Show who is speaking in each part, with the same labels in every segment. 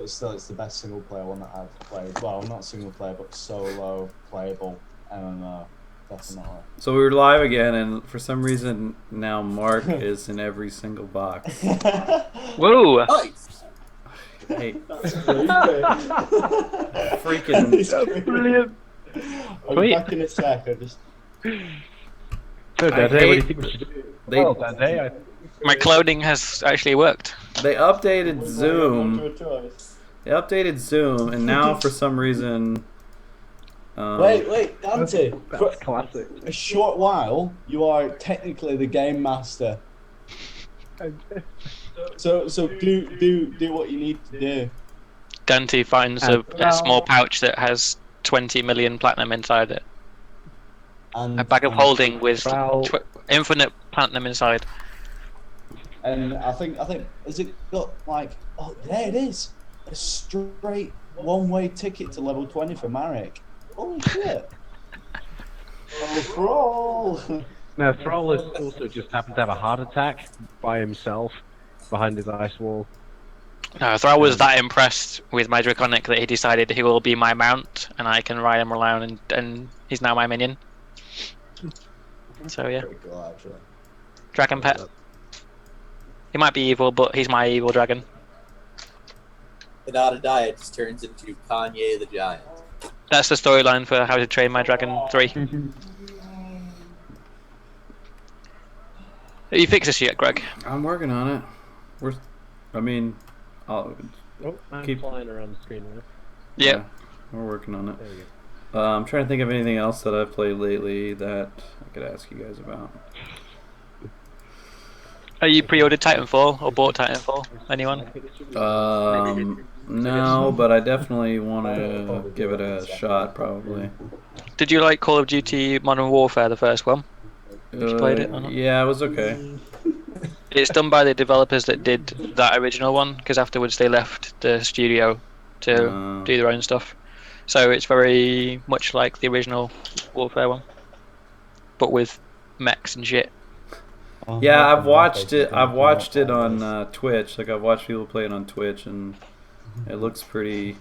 Speaker 1: but still, it's the best single player one that I've played. Well, not single player, but solo playable MMO, definitely.
Speaker 2: So we were live again, and for some reason now Mark is in every single box.
Speaker 3: Whoa!
Speaker 4: Nice.
Speaker 2: Hey,
Speaker 1: That's creepy.
Speaker 2: freaking!
Speaker 4: That's brilliant.
Speaker 1: I'll be back in a sec. I just.
Speaker 4: So,
Speaker 2: I
Speaker 4: Dante, what do you
Speaker 2: hate-
Speaker 4: think we should do?
Speaker 2: they-
Speaker 4: Well, Dante,
Speaker 3: My cloning has actually worked.
Speaker 2: They updated
Speaker 1: Wonder
Speaker 2: Zoom.
Speaker 1: a choice.
Speaker 2: They updated Zoom, and now for some reason.
Speaker 1: Wait, Dante. For
Speaker 4: that's classic.
Speaker 1: a short while, you are technically the game master. So do what you need to do.
Speaker 3: Dante finds a small pouch that has 20 million platinum inside it.
Speaker 1: And
Speaker 3: A bag of holding with
Speaker 4: Wow.
Speaker 3: infinite platinum inside.
Speaker 1: And I think has it got like, oh, there it is, a straight one-way ticket to level 20 for Marek. Holy shit! Oh, Thrall!
Speaker 4: Now, Thrall has also just happened to have a heart attack by himself behind his ice wall.
Speaker 3: No, Thrall was that impressed with my Draconic that he decided he will be my mount and I can ride him around and he's now my minion. So yeah,
Speaker 1: Pretty cool, actually.
Speaker 3: dragon pet. He might be evil, but he's my evil dragon.
Speaker 5: Without a die, it just turns into Kanye the Giant.
Speaker 3: That's the storyline for How to Train My Dragon 3. Have you fixed this yet, Greg?
Speaker 2: I'm working on it. I'll
Speaker 4: Oh, I'm
Speaker 2: Keep-
Speaker 4: flying around the screen now.
Speaker 3: Yeah.
Speaker 2: we're working on it.
Speaker 4: There we go.
Speaker 2: I'm trying to think of anything else that I've played lately that I could ask you guys about.
Speaker 3: Are you pre-ordered Titanfall or bought Titanfall? Anyone?
Speaker 2: No, but I definitely want to give it a shot, probably.
Speaker 3: Did you like Call of Duty Modern Warfare, the first one? Have you played it or not?
Speaker 2: Yeah, it was okay.
Speaker 3: It's done by the developers that did that original one, because afterwards they left the studio to do their own stuff. So it's very much like the original Warfare one, but with mechs and shit.
Speaker 2: Yeah, I've watched it. I've watched it on Twitch. Like I've watched people play it on Twitch, and it looks pretty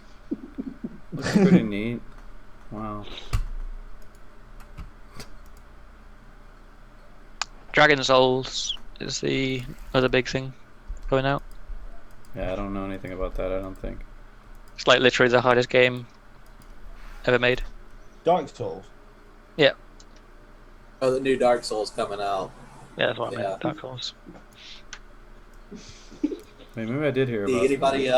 Speaker 2: neat. Wow.
Speaker 3: Dragon Souls is the other big thing going out.
Speaker 2: Yeah, I don't know anything about that. I don't think.
Speaker 3: It's like literally the hardest game ever made.
Speaker 1: Dark Souls.
Speaker 3: Yeah,
Speaker 5: Oh, the new Dark Souls coming out.
Speaker 3: yeah, that's what I
Speaker 5: Yeah.
Speaker 3: meant. Dark Souls.
Speaker 2: Wait, maybe I did hear about it.
Speaker 5: Anybody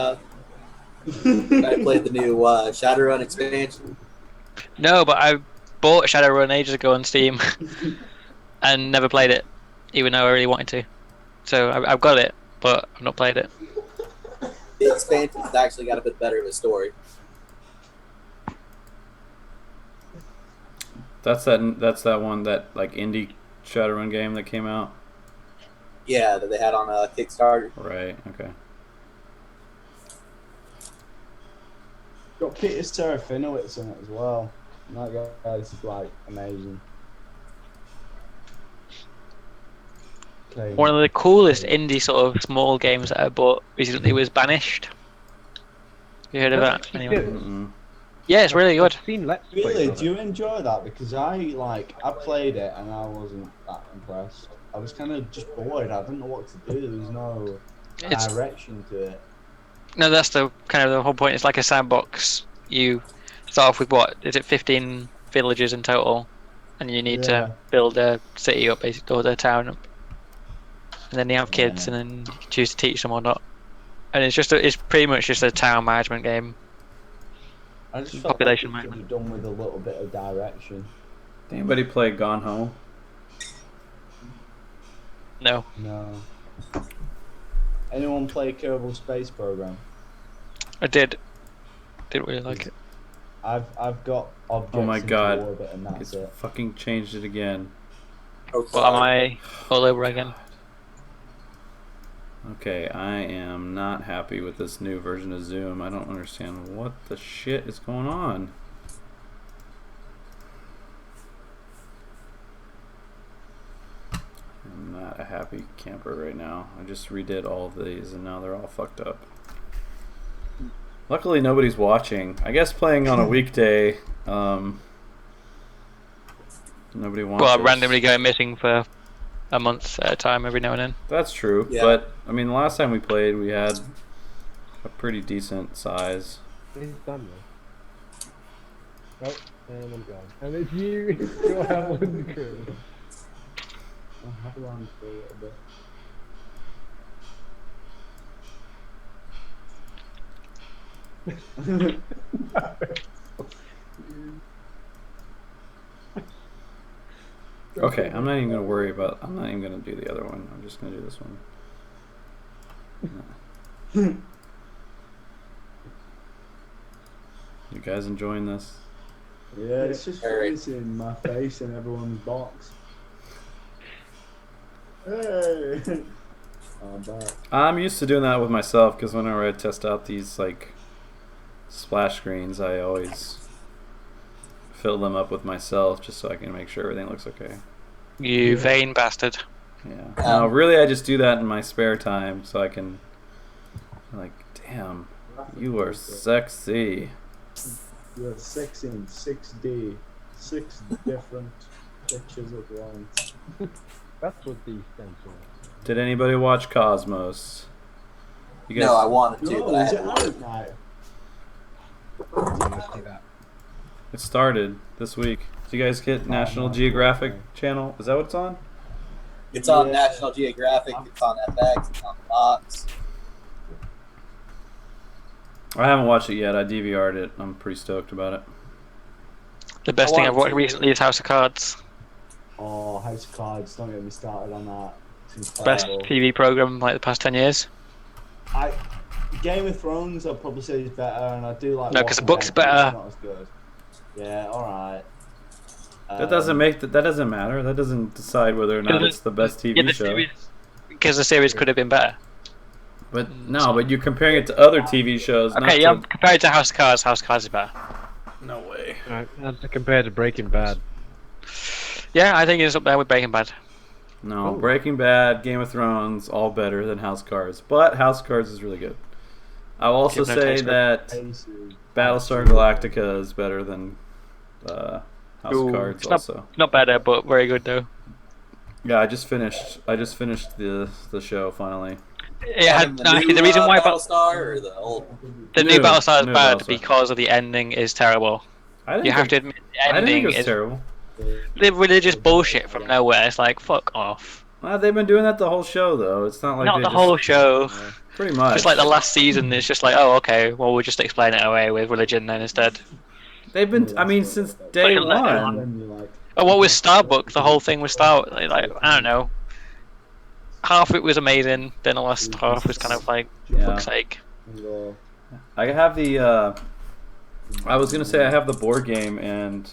Speaker 5: played the new Shadowrun expansion?
Speaker 3: No, but I bought Shadowrun ages ago on Steam and never played it, even though I really wanted to. So I've got it, but I've not played it.
Speaker 5: The expansion's actually got a bit better of a story.
Speaker 2: That's that one, that like indie Shadowrun game that came out.
Speaker 5: Yeah, that they had on Kickstarter.
Speaker 2: Right. Okay.
Speaker 1: Got Peter Serafinowicz in it as well. And that guy's like amazing. Okay.
Speaker 3: One of the coolest indie sort of small games that I bought recently was Banished. You heard of that? Anyway?
Speaker 2: Mm-mm.
Speaker 3: Yeah, it's really good.
Speaker 4: I've seen Let's Plays
Speaker 1: Really,
Speaker 4: on
Speaker 1: do you enjoy that? Because I played it and I wasn't that impressed. I was kind of just bored. I didn't know what to do. There was no
Speaker 3: It's
Speaker 1: direction to it.
Speaker 3: no, that's the kind of the whole point. It's like a sandbox. You start off with what is it, 15 villages in total, and you need
Speaker 1: Yeah.
Speaker 3: to build a city up, basically, or the town up. And then you have kids, and then you choose to teach them or not. And it's pretty much just a town management game.
Speaker 1: I just
Speaker 3: Population
Speaker 1: felt like it could
Speaker 3: management.
Speaker 1: be done with a little bit of direction.
Speaker 2: Did anybody play Gone Home?
Speaker 3: No,
Speaker 1: No. Anyone play Kerbal Space Program?
Speaker 3: I did. Didn't really like it.
Speaker 1: I've got objects
Speaker 2: Oh my
Speaker 1: into
Speaker 2: God.
Speaker 1: orbit and that's
Speaker 2: It's
Speaker 1: it.
Speaker 2: fucking changed it again.
Speaker 5: Oh,
Speaker 3: Well, am I all over again?
Speaker 2: Okay, I am not happy with this new version of Zoom. I don't understand what the shit is going on. I'm not a happy camper right now. I just redid all of these and now they're all fucked up. Luckily, nobody's watching. I guess playing on a weekday, nobody watches.
Speaker 3: Well, randomly going missing for a month at a time every now and then.
Speaker 2: That's true,
Speaker 5: Yeah.
Speaker 2: but I mean, the last time we played, we had a pretty decent size.
Speaker 4: He's done now. Oh, and I'm gone. And it's you. It's your Howland crew.
Speaker 1: I'll have around for a little bit.
Speaker 2: Okay, I'm not even gonna worry about. I'm not even gonna do the other one. I'm just gonna do this one. You guys enjoying this?
Speaker 1: Yeah, it's just
Speaker 5: Alright.
Speaker 1: freezing my face in everyone's box. Hey! I'm back.
Speaker 2: I'm used to doing that with myself because whenever I test out these like splash screens, I always fill them up with myself just so I can make sure everything looks okay.
Speaker 3: You vain bastard.
Speaker 2: Yeah. No, really, I just do that in my spare time so I can. Like, damn, you are sexy.
Speaker 1: You're 6 in 6D. 6 different pictures at once.
Speaker 4: That's what these stands for.
Speaker 2: Did anybody watch Cosmos? You guys?
Speaker 5: No, I wanted to,
Speaker 1: No,
Speaker 5: but I
Speaker 1: is it
Speaker 5: haven't.
Speaker 1: out now?
Speaker 4: See that.
Speaker 2: It started this week. Did you guys get National Geographic Channel? Is that what it's on?
Speaker 5: It's on
Speaker 1: Yeah.
Speaker 5: National Geographic. It's on FX. It's on Fox.
Speaker 2: I haven't watched it yet. I DVR'd it. I'm pretty stoked about it.
Speaker 3: The best
Speaker 5: I
Speaker 3: thing I've
Speaker 5: wanted
Speaker 3: watched
Speaker 5: to.
Speaker 3: recently is House of Cards.
Speaker 1: Oh, House of Cards, don't get me started on that. It's
Speaker 3: Best
Speaker 1: incredible.
Speaker 3: TV program like the past 10 years.
Speaker 1: Game of Thrones, I'd probably say is better, and I do like.
Speaker 3: No, 'cause the
Speaker 1: Walking
Speaker 3: book's
Speaker 1: Dead, but
Speaker 3: better.
Speaker 1: It's not as good. Yeah, all right.
Speaker 2: That doesn't make that doesn't matter. That doesn't decide whether or not
Speaker 3: Because
Speaker 2: it's the best TV
Speaker 3: Yeah, the
Speaker 2: show.
Speaker 3: series, because the series could have been better.
Speaker 2: But no, but you're comparing it to other TV shows. not
Speaker 3: Okay,
Speaker 2: to...
Speaker 3: yeah, compared to House of Cards is better.
Speaker 2: No way.
Speaker 4: Alright, that's compared to Breaking Bad.
Speaker 3: Yeah, I think it's up there with Breaking Bad.
Speaker 2: No,
Speaker 4: Oh.
Speaker 2: Breaking Bad, Game of Thrones, all better than House of Cards. But House of Cards is really good. I'll also
Speaker 3: Give no
Speaker 2: say
Speaker 3: taste,
Speaker 2: that
Speaker 1: Cases.
Speaker 2: Battlestar Galactica is better than House
Speaker 3: Ooh,
Speaker 2: of Cards
Speaker 3: it's not-
Speaker 2: also.
Speaker 3: Not better, but very good though.
Speaker 2: Yeah, I just finished the show finally.
Speaker 3: Yeah,
Speaker 5: And the
Speaker 3: actually,
Speaker 5: new,
Speaker 3: the reason why
Speaker 5: Battlestar or the old.
Speaker 3: the
Speaker 2: New-
Speaker 3: new Battlestar is
Speaker 2: new
Speaker 3: bad
Speaker 2: Battlestar.
Speaker 3: because of the ending is terrible.
Speaker 2: I didn't
Speaker 3: You have to
Speaker 2: think,
Speaker 3: admit the
Speaker 2: I didn't think
Speaker 3: ending
Speaker 2: it was
Speaker 3: is
Speaker 2: terrible.
Speaker 3: the religious bullshit from nowhere. It's like fuck off.
Speaker 2: Well, they've been doing that the whole show though. It's not like
Speaker 3: Not
Speaker 2: they
Speaker 3: the
Speaker 2: just,
Speaker 3: whole show.
Speaker 2: Pretty much.
Speaker 3: Just like the last season, it's just like, oh, okay, well, we'll just explain it away with religion then instead.
Speaker 2: They've been. I mean, since day
Speaker 3: Like, let them
Speaker 2: one.
Speaker 1: Then you're like,
Speaker 3: And what was Starbuck? The whole thing was like I don't know. Half of it was amazing, then the last half was kind of like,
Speaker 2: Yeah.
Speaker 3: fuck's sake.
Speaker 1: you're-
Speaker 2: I have the. I was gonna say I have the board game and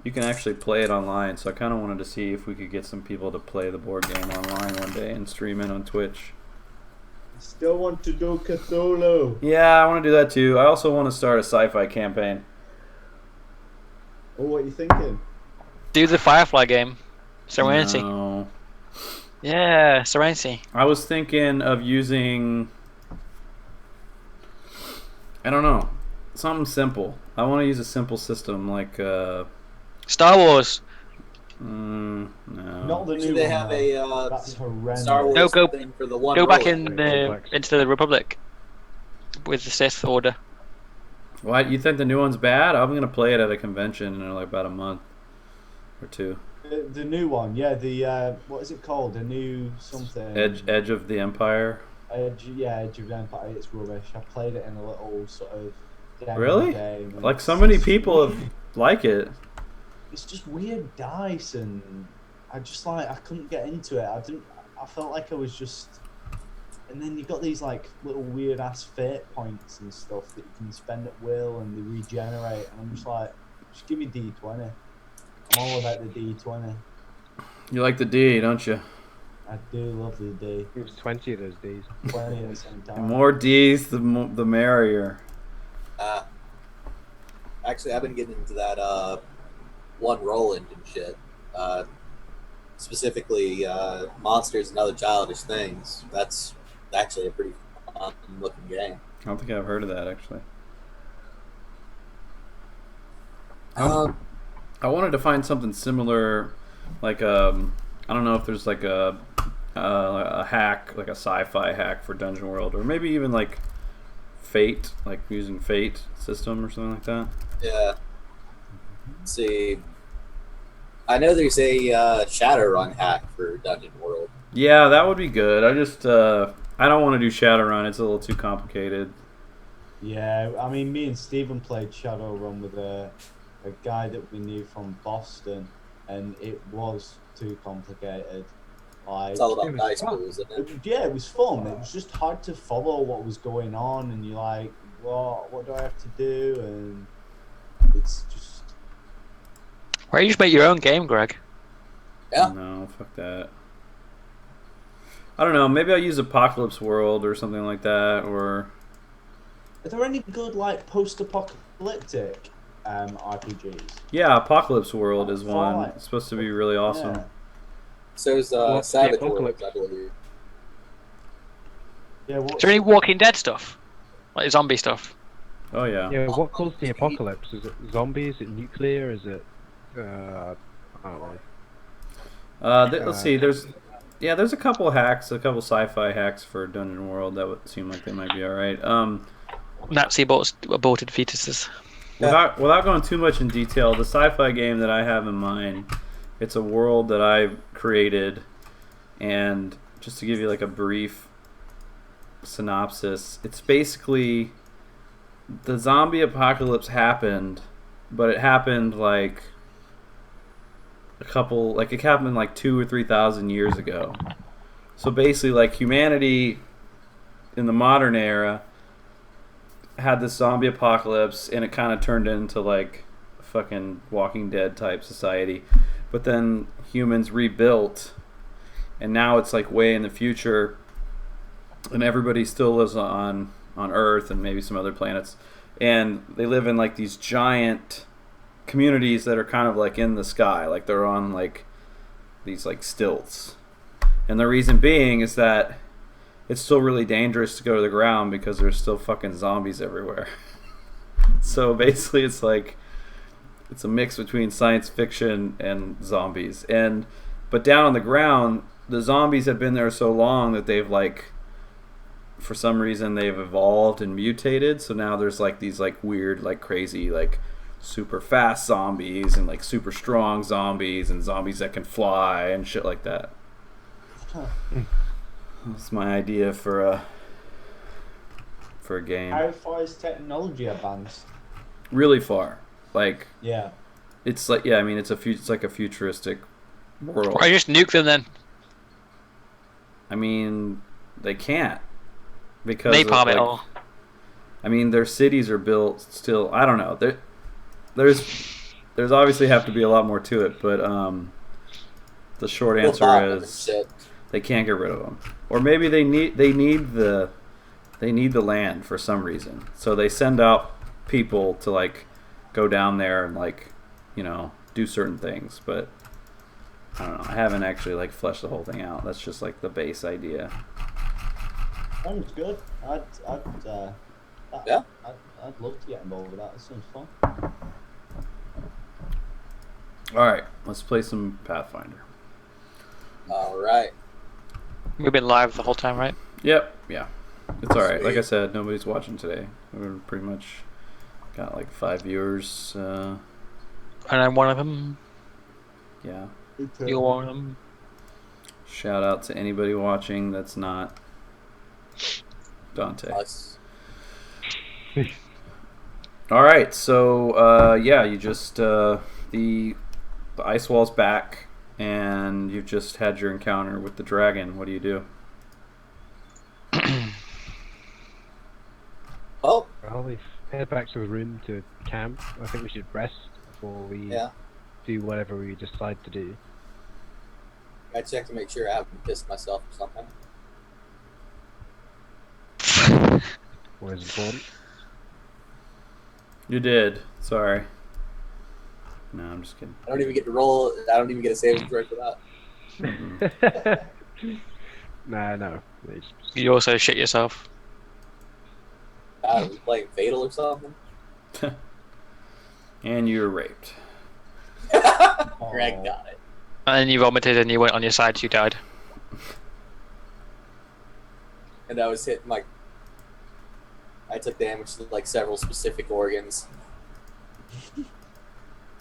Speaker 2: you can actually play it online. So I kind of wanted to see if we could get some people to play the board game online one day and stream it on Twitch.
Speaker 1: Still want to do Cthulhu.
Speaker 2: Yeah, I want to do that too. I also want to start a sci-fi campaign.
Speaker 1: Oh, what are you thinking?
Speaker 3: Do the Firefly game. Serenity.
Speaker 2: No.
Speaker 3: Yeah, Serenity.
Speaker 2: I was thinking of using. I don't know, something simple. I want to use a simple system like.
Speaker 3: Star Wars.
Speaker 2: No.
Speaker 1: Not the new
Speaker 5: Should they
Speaker 1: one.
Speaker 5: have
Speaker 1: though.
Speaker 5: a
Speaker 1: That's horrendous.
Speaker 5: Star Wars
Speaker 3: No, go-
Speaker 5: thing for the one?
Speaker 3: Go back
Speaker 5: rolling?
Speaker 3: in the into the Republic with the Sith Order.
Speaker 2: What, you think the new one's bad? I'm gonna play it at a convention in like about a month or two.
Speaker 1: The new one, yeah. The what is it called? The new something.
Speaker 2: Edge of the Empire.
Speaker 1: Edge of the Empire. It's rubbish. I played it in a little sort of. demo
Speaker 2: Really?
Speaker 1: game, and
Speaker 2: Like
Speaker 1: it's
Speaker 2: so many
Speaker 1: just-
Speaker 2: people have like it.
Speaker 1: It's just weird dice, and I just like I couldn't get into it. I felt like I was just. And then you got these like little weird ass fate points and stuff that you can spend at will, and they regenerate. And I'm just like, just give me D20. I'm all about the D20.
Speaker 2: You like the D, don't you?
Speaker 1: I do love the D.
Speaker 4: It was 20 of those days.
Speaker 1: 20 at the same
Speaker 2: The
Speaker 1: time.
Speaker 2: more D's, the merrier.
Speaker 5: Actually, I've been getting into that one roll engine shit. Specifically, monsters and other childish things. That's actually a pretty fun looking game.
Speaker 2: I don't think I've heard of that actually. I wanted to find something similar, like I don't know if there's like a hack, like a sci-fi hack for Dungeon World, or maybe even like Fate, like using Fate system or something like that.
Speaker 5: Yeah. Let's see. I know there's a Shadowrun hack for Dungeon World.
Speaker 2: Yeah, that would be good. I just I don't want to do Shadowrun. It's a little too complicated.
Speaker 1: Yeah, I mean, me and Stephen played Shadowrun with a guy that we knew from Boston, and it was too complicated. Like,
Speaker 5: It's all
Speaker 4: It
Speaker 5: about
Speaker 4: was
Speaker 5: dice
Speaker 4: fun.
Speaker 5: pools, isn't it?
Speaker 1: yeah, it was fun. It was just hard to follow what was going on, and you're like, what do I have to do? And it's just
Speaker 3: Why don't you just make your own game, Greg?
Speaker 5: Yeah.
Speaker 2: No, fuck that. I don't know. Maybe I'll use Apocalypse World or something like that, or
Speaker 1: Are there any good like post-apocalyptic RPGs?
Speaker 2: yeah, Apocalypse World is one.
Speaker 1: Fallout.
Speaker 2: It's supposed to be really awesome.
Speaker 1: Yeah.
Speaker 5: So is
Speaker 4: Well,
Speaker 5: Savage
Speaker 4: the
Speaker 5: World,
Speaker 4: Apocalypse.
Speaker 5: I believe.
Speaker 1: Yeah.
Speaker 3: Is there any Walking Dead stuff? Like zombie stuff?
Speaker 2: Oh yeah.
Speaker 4: Yeah, what caused the apocalypse? Is it zombie? Is it nuclear? Is it? I don't know.
Speaker 2: Let's see. There's a couple hacks, a couple sci-fi hacks for Dungeon World that would seem like they might be all right.
Speaker 3: Nazi aborted fetuses.
Speaker 2: Without going too much in detail, the sci-fi game that I have in mind, it's a world that I've created, and just to give you like a brief synopsis, it's basically the zombie apocalypse happened, but it happened like it happened like 2,000 or 3,000 years ago. So basically, like humanity in the modern era had this zombie apocalypse, and it kind of turned into like a fucking Walking Dead type society. But then humans rebuilt, and now it's like way in the future, and everybody still lives on Earth and maybe some other planets, and they live in like these giant communities that are kind of like in the sky, like they're on like these like stilts. And the reason being is that it's still really dangerous to go to the ground because there's still fucking zombies everywhere. So basically it's like it's a mix between science fiction and zombies. But down on the ground, the zombies have been there so long that they've like, for some reason they've evolved and mutated. So now there's like these like weird, like crazy, like super fast zombies and like super strong zombies and zombies that can fly and shit like that. That's my idea for a game.
Speaker 1: How far is technology advanced?
Speaker 2: Really far. Like
Speaker 1: Yeah.
Speaker 2: it's like I mean it's like a futuristic world.
Speaker 3: Why just nuke them then?
Speaker 2: I mean they can't because
Speaker 3: Napalm
Speaker 2: of,
Speaker 3: it
Speaker 2: like,
Speaker 3: all.
Speaker 2: I mean their cities are built still. I don't know. There's obviously have to be a lot more to it, but the short
Speaker 5: We'll
Speaker 2: answer
Speaker 5: bomb them and
Speaker 2: is
Speaker 5: shit.
Speaker 2: they can't get rid of them, or maybe they need the land for some reason. So they send out people to like go down there and like do certain things. But I don't know. I haven't actually like fleshed the whole thing out. That's just like the base idea.
Speaker 1: Sounds good.
Speaker 5: Yeah.
Speaker 1: I'd love to get involved with that. It sounds fun.
Speaker 2: All right, let's play some Pathfinder.
Speaker 5: All right.
Speaker 3: We've been live the whole time, right?
Speaker 2: Yep. Yeah. It's all right. Like I
Speaker 5: Sweet.
Speaker 2: said, nobody's watching today. We're pretty much got like 5 viewers.
Speaker 3: And I'm one of them.
Speaker 2: Yeah.
Speaker 3: You're one of them.
Speaker 2: Shout out to anybody watching that's not Dante.
Speaker 5: Us.
Speaker 2: All right, so you just the ice wall's back, and you've just had your encounter with the dragon. What do you do?
Speaker 5: Oh,
Speaker 4: Well, we head back to the room to camp. I think we should rest before we
Speaker 5: yeah.
Speaker 4: do whatever we decide to do.
Speaker 5: I checked to make sure I haven't pissed myself or something.
Speaker 4: What is important?
Speaker 2: You did. Sorry. No, I'm just kidding.
Speaker 5: I don't even get to roll. I don't even get a saving throw for that.
Speaker 4: No.
Speaker 3: You also shit yourself.
Speaker 5: God, are we playing Fatal or something?
Speaker 2: And you're raped.
Speaker 5: Greg got it.
Speaker 3: And then you vomited and you went on your side, so you died.
Speaker 5: And I was hitting like I took damage to like several specific organs.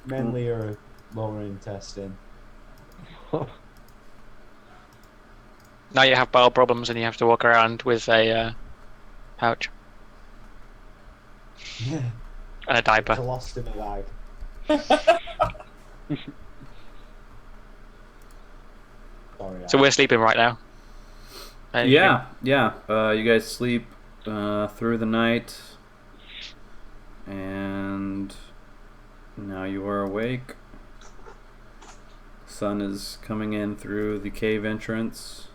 Speaker 1: Mainly your lower intestine.
Speaker 3: Now you have bowel problems and you have to walk around with a pouch
Speaker 1: Yeah.
Speaker 3: and a diaper.
Speaker 1: Colostomy bag. Sorry.
Speaker 3: So we're sleeping right now.
Speaker 2: Yeah. You guys sleep through the night, and now you are awake. Sun is coming in through the cave entrance.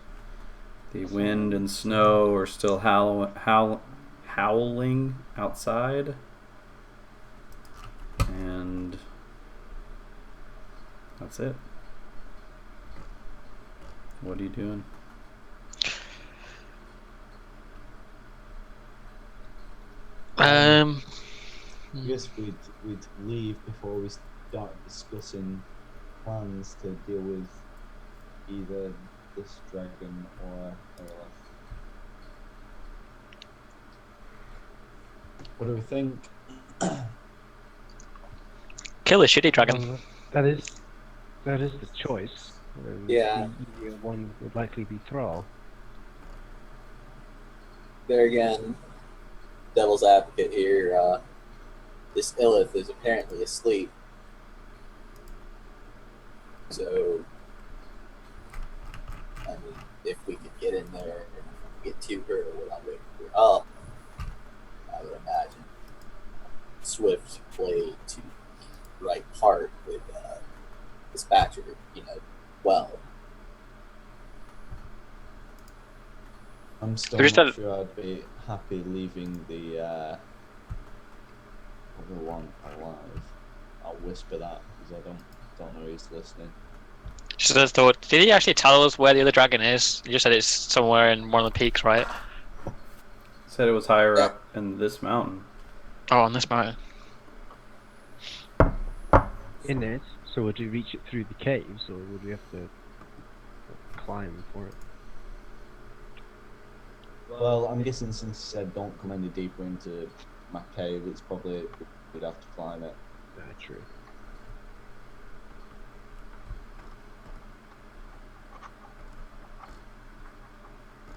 Speaker 2: The wind and snow are still howling outside. And that's it. What are you doing?
Speaker 1: I guess we'd leave before we start discussing plans to deal with either this dragon or Aelith. What do we think?
Speaker 3: Kill a shitty dragon.
Speaker 4: That is the choice.
Speaker 5: Yeah.
Speaker 4: The easier one would likely be Thrall.
Speaker 5: There again, devil's advocate here. This Illith is apparently asleep. So, I mean, if we could get in there and get to her without waking her up, I would imagine Swift played to the right part with Dispatcher, well.
Speaker 1: I'm still
Speaker 3: Just
Speaker 1: not
Speaker 3: a-
Speaker 1: sure I'd be happy leaving the other one alive. I'll whisper that because I don't know who's listening.
Speaker 3: Just as thought, did he actually tell us where the other dragon is? You just said it's somewhere in one of the peaks, right?
Speaker 2: Said it was higher up in this mountain.
Speaker 3: Oh, on this mountain.
Speaker 4: In it, so would we reach it through the caves, or would we have to climb for it?
Speaker 1: Well, I'm guessing since you said don't come any deeper into my cave, it's probably we'd have to climb it.
Speaker 4: True.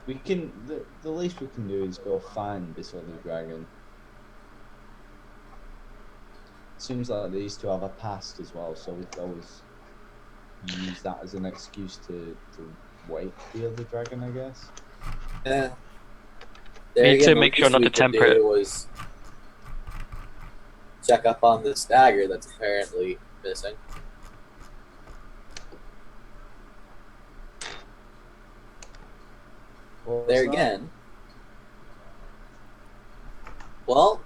Speaker 1: We can. The least we can do is go find this other dragon. Seems like these two have a past as well, so we could always use that as an excuse to wake the other dragon, I guess.
Speaker 5: Yeah.
Speaker 3: Need to make sure not to temper it.
Speaker 5: Was check up on this dagger that's apparently missing.
Speaker 1: What was
Speaker 5: There
Speaker 1: that?
Speaker 5: again. Well,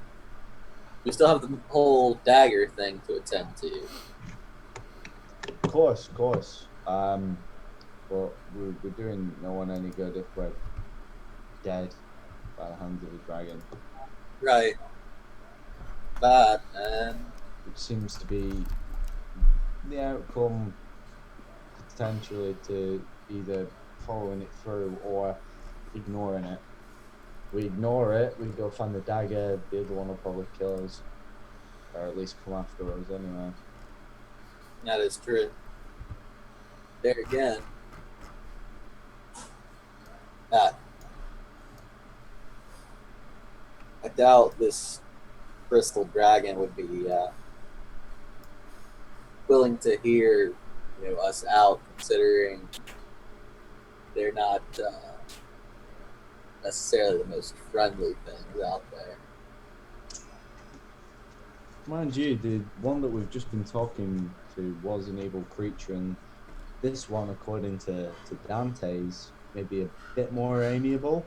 Speaker 5: we still have the whole dagger thing to attend to.
Speaker 1: Of course. But we're doing no one any good if we're dead by the hands of a dragon.
Speaker 5: Right. But, and
Speaker 1: Which seems to be the outcome potentially to either following it through or ignoring it. We ignore it, we go find the dagger, the other one will probably kill us. Or at least come after us anyway.
Speaker 5: that is true. There again. I doubt this crystal dragon would be willing to hear us out, considering they're not necessarily the most friendly things out there.
Speaker 1: Mind you, the one that we've just been talking to was an evil creature, and this one, according to Dante's, maybe a bit more amiable.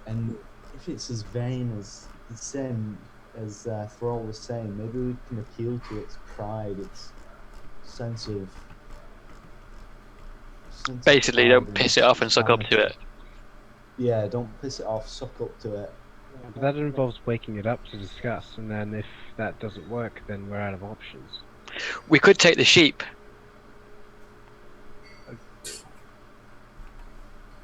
Speaker 1: And if it's as vain as the same as Thrall was saying, maybe we can appeal to its pride, its sense of.
Speaker 3: Basically, don't piss it off and suck up to it.
Speaker 1: Yeah, don't piss it off, suck up to it,
Speaker 4: But that involves waking it up to discuss, and then if that doesn't work, then we're out of options.
Speaker 3: We could take the sheep.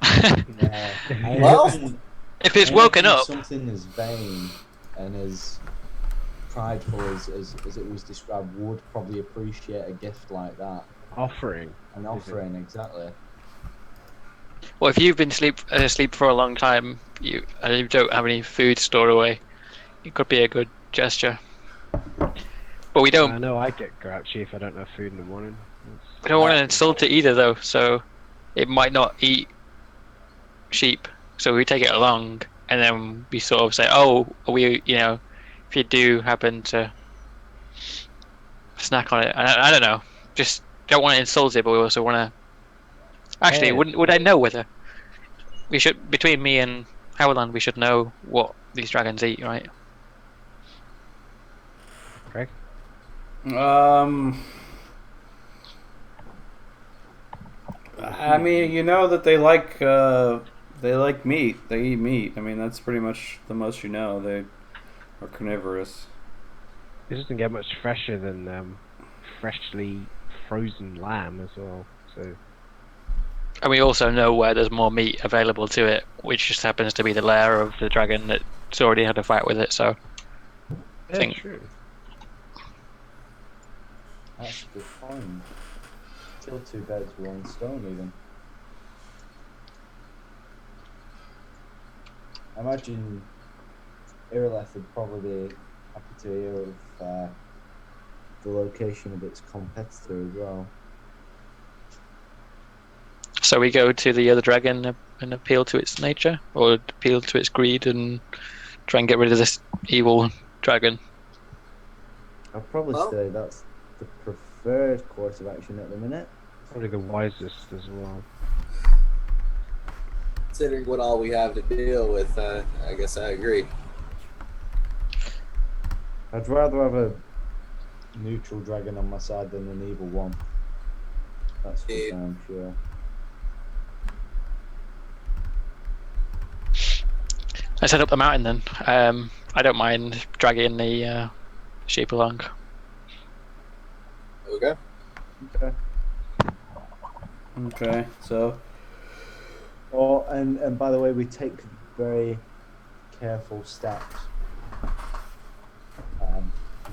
Speaker 1: Yeah. I
Speaker 5: Well-
Speaker 1: imagine-
Speaker 3: If it's
Speaker 1: I
Speaker 3: woken
Speaker 1: imagine
Speaker 3: up,
Speaker 1: something as vain and as prideful as it was described would probably appreciate a gift like that.
Speaker 4: Offering.
Speaker 1: An offering, exactly.
Speaker 3: well, if you've been asleep for a long time, and you don't have any food stored away, it could be a good gesture. But we
Speaker 4: I
Speaker 3: don't
Speaker 4: know I get grouchy if I don't have food in the morning.
Speaker 3: we don't want to insult it either, though. So it might not eat sheep. So we take it along, and then we sort of say, "Oh, we, if you do happen to snack on it, I don't know, just don't want to insult it, but we also want to." Actually,
Speaker 4: Hey.
Speaker 3: would I know whether we should between me and Howland, we should know what these dragons eat, right?
Speaker 4: Craig?
Speaker 2: I mean, you know that they like meat. They eat meat. I mean, that's pretty much the most you know. They are carnivorous.
Speaker 4: This doesn't get much fresher than freshly frozen lamb as well. So
Speaker 3: And we also know where there's more meat available to it, which just happens to be the lair of the dragon that's already had a fight with it. So
Speaker 4: yeah,
Speaker 3: Think-
Speaker 4: true.
Speaker 1: That's a good point. Kill two birds with one stone, even. I imagine Irileth would probably be happy to hear of the location of its competitor as well.
Speaker 3: So we go to the other dragon and appeal to its nature, or appeal to its greed, and try and get rid of this evil dragon.
Speaker 1: I'd probably
Speaker 5: Well-
Speaker 1: say that's the preferred course of action at the minute.
Speaker 4: Probably the wisest as well.
Speaker 5: Considering what all we have to deal with, I guess I agree.
Speaker 1: I'd rather have a neutral dragon on my side than an evil one. That's for
Speaker 5: Yeah.
Speaker 1: damn sure.
Speaker 3: Let's head up the mountain then. I don't mind dragging the sheep along.
Speaker 5: Okay.
Speaker 1: Okay.
Speaker 2: Okay, so
Speaker 1: Oh, and by the way, we take very careful steps.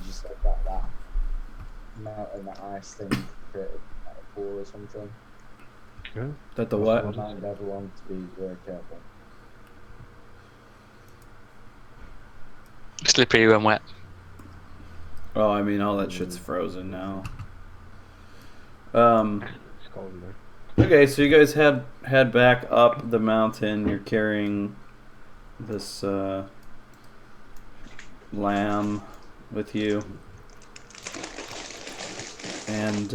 Speaker 1: Just like that mountain, that ice thing created like a pool or something.
Speaker 4: Yeah.
Speaker 2: that the
Speaker 1: Just
Speaker 2: what?
Speaker 1: remind everyone to be very careful.
Speaker 3: Slippery when wet.
Speaker 2: Oh, I mean, all that shit's frozen now.
Speaker 4: It's cold in there.
Speaker 2: Okay, so you guys head back up the mountain. You're carrying this lamb with you, and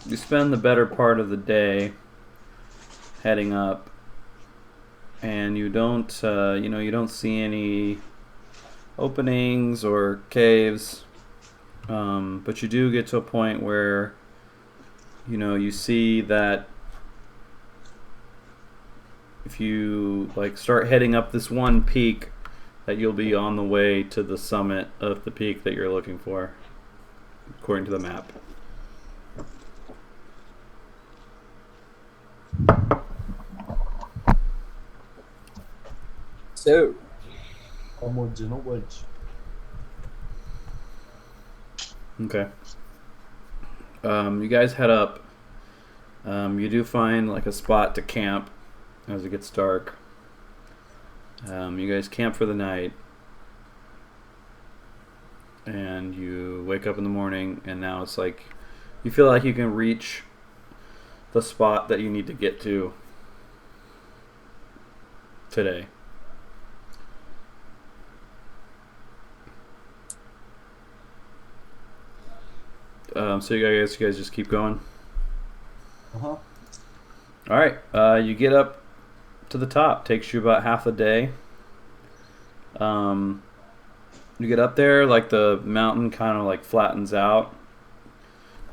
Speaker 2: you spend the better part of the day heading up, and you don't you don't see any openings or caves, but you do get to a point where you see that if you start heading up this one peak, that you'll be on the way to the summit of the peak that you're looking for, according to the map.
Speaker 5: So,
Speaker 1: Onwards and upwards.
Speaker 2: Okay. You guys head up. You do find a spot to camp as it gets dark. You guys camp for the night, and you wake up in the morning, and now it's you feel like you can reach the spot that you need to get to today. So you guys just keep going.
Speaker 1: Uh-huh.
Speaker 2: All right, you get up to the top. Takes you about half a day. You get up there, the mountain kind of flattens out,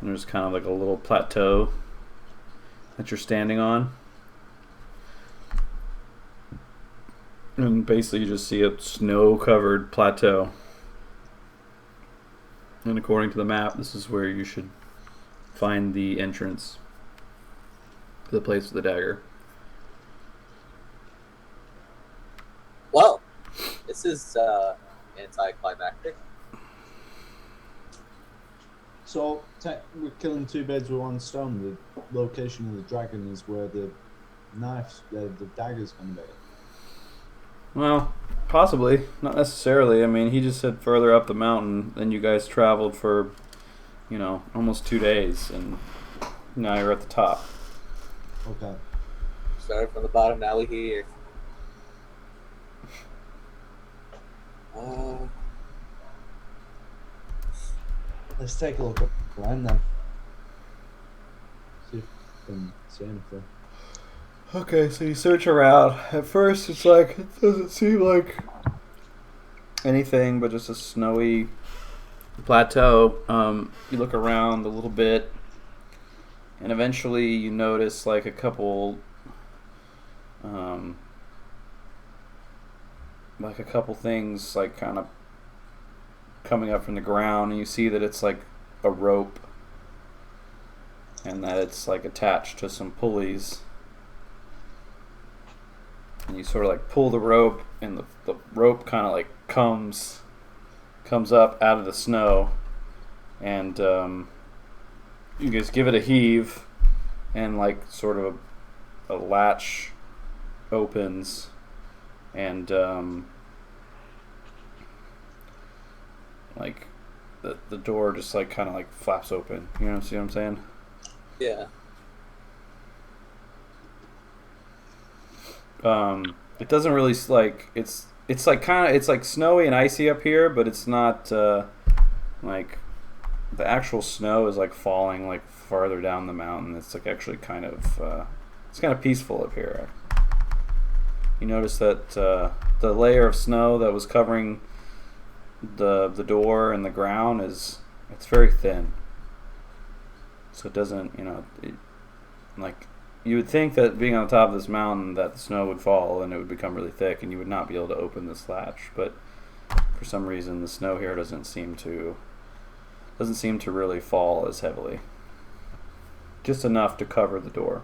Speaker 2: and there's kind of a little plateau that you're standing on. And basically, you just see a snow-covered plateau. And according to the map, this is where you should find the entrance to the place with the dagger.
Speaker 5: Well, this is anticlimactic.
Speaker 1: So we're killing two birds with one stone. The location of the dragon is where the the dagger's going to be.
Speaker 2: Well, possibly. Not necessarily. I mean, he just said further up the mountain, and you guys traveled for, almost 2 days, and now you're at the top.
Speaker 1: Okay.
Speaker 5: Started from the bottom, now we're here.
Speaker 1: Let's take a look around then. See if we can see anything.
Speaker 2: Okay, so you search around. At first, it's like, it doesn't seem like anything but just a snowy plateau. You look around a little bit, and eventually you notice like a couple things like kind of coming up from the ground, and you see that it's like a rope and that it's like attached to some pulleys, and you sort of like pull the rope, and the rope kind of like comes up out of the snow, and you guys give it a heave, and like sort of a latch opens, and like the door just like kind of like flaps open. See what I'm saying?
Speaker 5: Yeah.
Speaker 2: It doesn't really like it's like kind of, it's like snowy and icy up here, but it's not like the actual snow is like falling like farther down the mountain. It's like actually kind of it's kind of peaceful up here. You notice that the layer of snow that was covering the door and the ground it's very thin, so it doesn't like you would think that being on top of this mountain that the snow would fall and it would become really thick and you would not be able to open this latch, but for some reason the snow here doesn't seem to really fall as heavily, just enough to cover the door.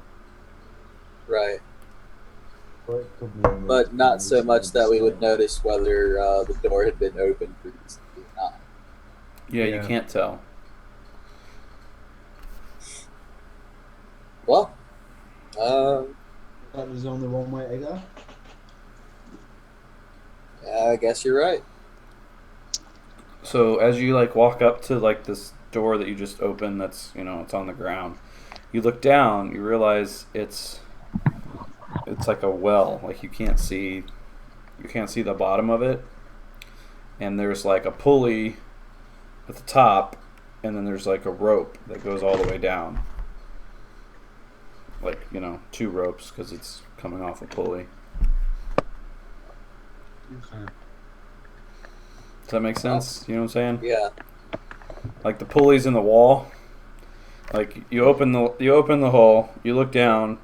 Speaker 5: Right. But not so much that we would notice whether the door had been opened previously or not.
Speaker 2: Yeah, you can't tell.
Speaker 5: Well,
Speaker 1: There's only one way to go.
Speaker 5: I guess you're right.
Speaker 2: So as you like walk up to like this door that you just opened, that's it's on the ground, you look down, you realize it's like a well. Like you can't see the bottom of it, and there's like a pulley at the top, and then there's like a rope that goes all the way down, like 2 ropes because it's coming off a pulley.
Speaker 1: Okay.
Speaker 2: Does that make sense? You know what I'm saying?
Speaker 5: Yeah.
Speaker 2: Like the pulley's in the wall. Like you open the hole, you look down,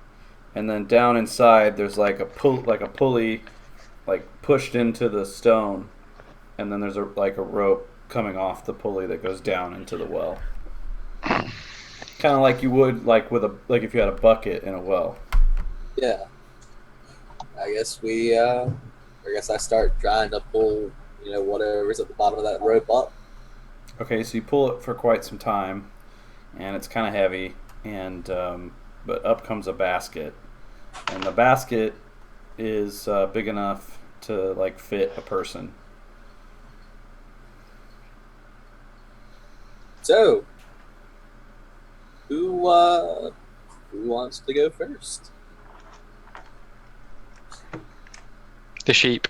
Speaker 2: and then down inside there's like a pulley like pushed into the stone, and then there's a rope coming off the pulley that goes down into the well. Kind of like you would like if you had a bucket in a well.
Speaker 5: Yeah. I guess I start trying to pull, whatever's at the bottom of that rope up.
Speaker 2: Okay, so you pull it for quite some time, and it's kind of heavy, and but up comes a basket, and the basket is big enough to like fit a person.
Speaker 5: So, who wants to go first?
Speaker 3: The sheep.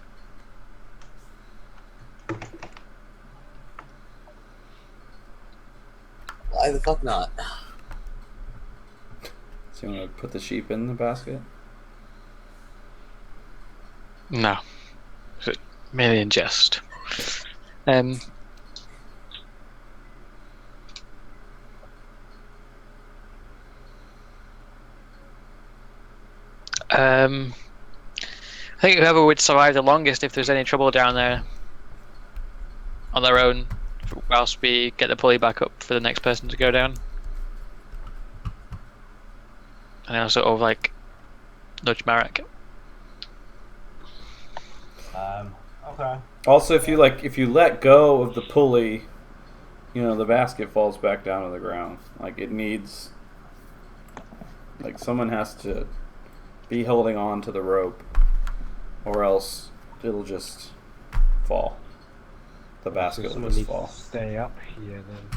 Speaker 5: Why the fuck not?
Speaker 2: So you want to put the sheep in the basket?
Speaker 3: No. Merely in jest. think whoever would survive the longest, if there's any trouble down there, on their own, whilst we get the pulley back up for the next person to go down. And I'll sort of like nudge Marek.
Speaker 1: Okay.
Speaker 2: Also, if you let go of the pulley, the basket falls back down to the ground. Like it needs, like someone has to be holding on to the rope, or else it'll just fall. The basket will
Speaker 4: Someone
Speaker 2: just
Speaker 4: needs
Speaker 2: fall.
Speaker 4: to stay up here then.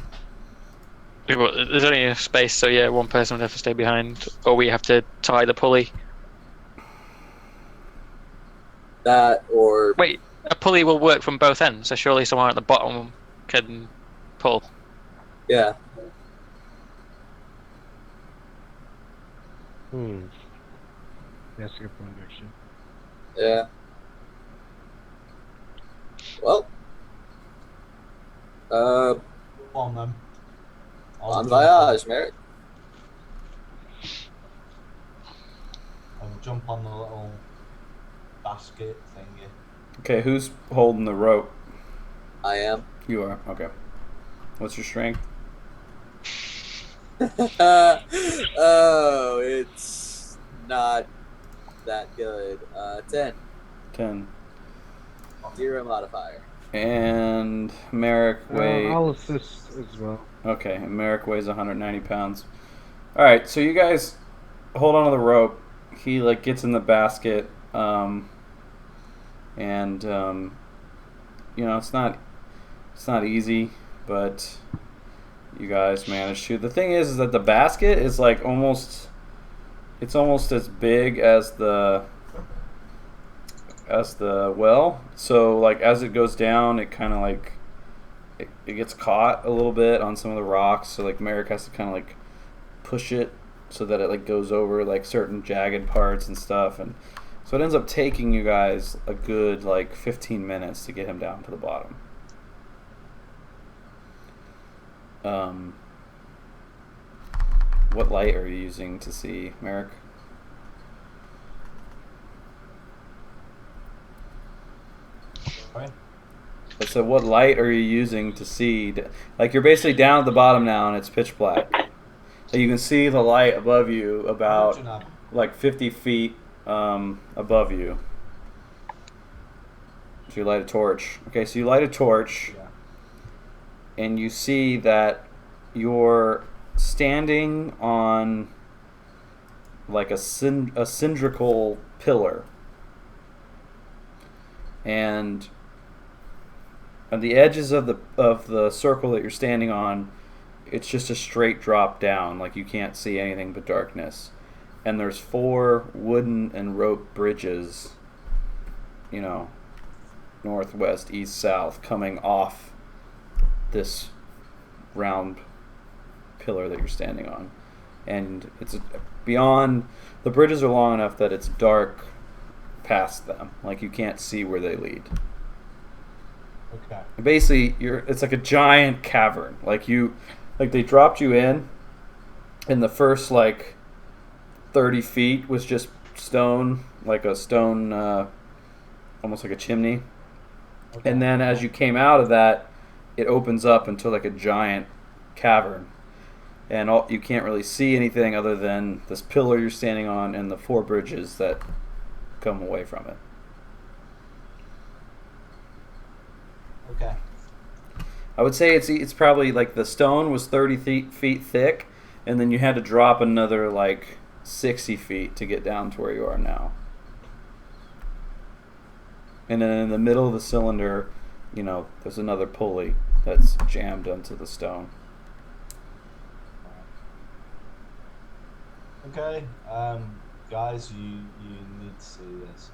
Speaker 3: Yeah, well, there's only a space, so yeah, one person would have to stay behind, or we have to tie the pulley.
Speaker 5: That or
Speaker 3: Wait, a pulley will work from both ends, so surely someone at the bottom can pull.
Speaker 5: yeah.
Speaker 4: That's a good point, actually.
Speaker 5: Yeah. Well.
Speaker 1: Go on then.
Speaker 5: Bon voyage, Merrick.
Speaker 1: I'll jump on the little basket thingy.
Speaker 2: Okay, who's holding the rope?
Speaker 5: I am.
Speaker 2: You are. Okay. What's your strength?
Speaker 5: Oh, it's not that good. 10.
Speaker 2: 10.
Speaker 5: 0 modifier.
Speaker 2: And Merrick weighs.
Speaker 4: I'll assist as well.
Speaker 2: Okay, and Merrick weighs 190 pounds. All right, so you guys hold on to the rope. He gets in the basket, and it's not easy, but you guys manage to. The thing is that the basket is almost as big as the well. So as it goes down, it kind of it gets caught a little bit on some of the rocks. So Merrick has to kind of push it so that it goes over certain jagged parts and stuff, and so it ends up taking you guys a good 15 minutes to get him down to the bottom. What light are you using to see, Merrick?
Speaker 1: Sorry?
Speaker 2: So what light are you using to see? You're basically down at the bottom now and it's pitch black. So you can see the light above you about 50 feet above you. So you light a torch. Okay, so you light a torch, and you see that you're standing on a cylindrical pillar, and on the edges of the circle that you're standing on, it's just a straight drop down. You can't see anything but darkness. And there's 4 wooden and rope bridges, northwest, east, south, coming off this round pillar that you're standing on. And it's beyond, the bridges are long enough that it's dark past them. You can't see where they lead.
Speaker 1: Okay.
Speaker 2: Basically, it's a giant cavern. They dropped you in, and the first 30 feet was just stone, a stone, almost like a chimney.
Speaker 1: Okay.
Speaker 2: And then as you came out of that, it opens up into a giant cavern, and you can't really see anything other than this pillar you're standing on and the 4 bridges that come away from it.
Speaker 1: Okay.
Speaker 2: I would say it's probably the stone was 30 feet thick, and then you had to drop another 60 feet to get down to where you are now. And then in the middle of the cylinder, there's another pulley that's jammed onto the stone.
Speaker 1: Okay, guys, you need to see this.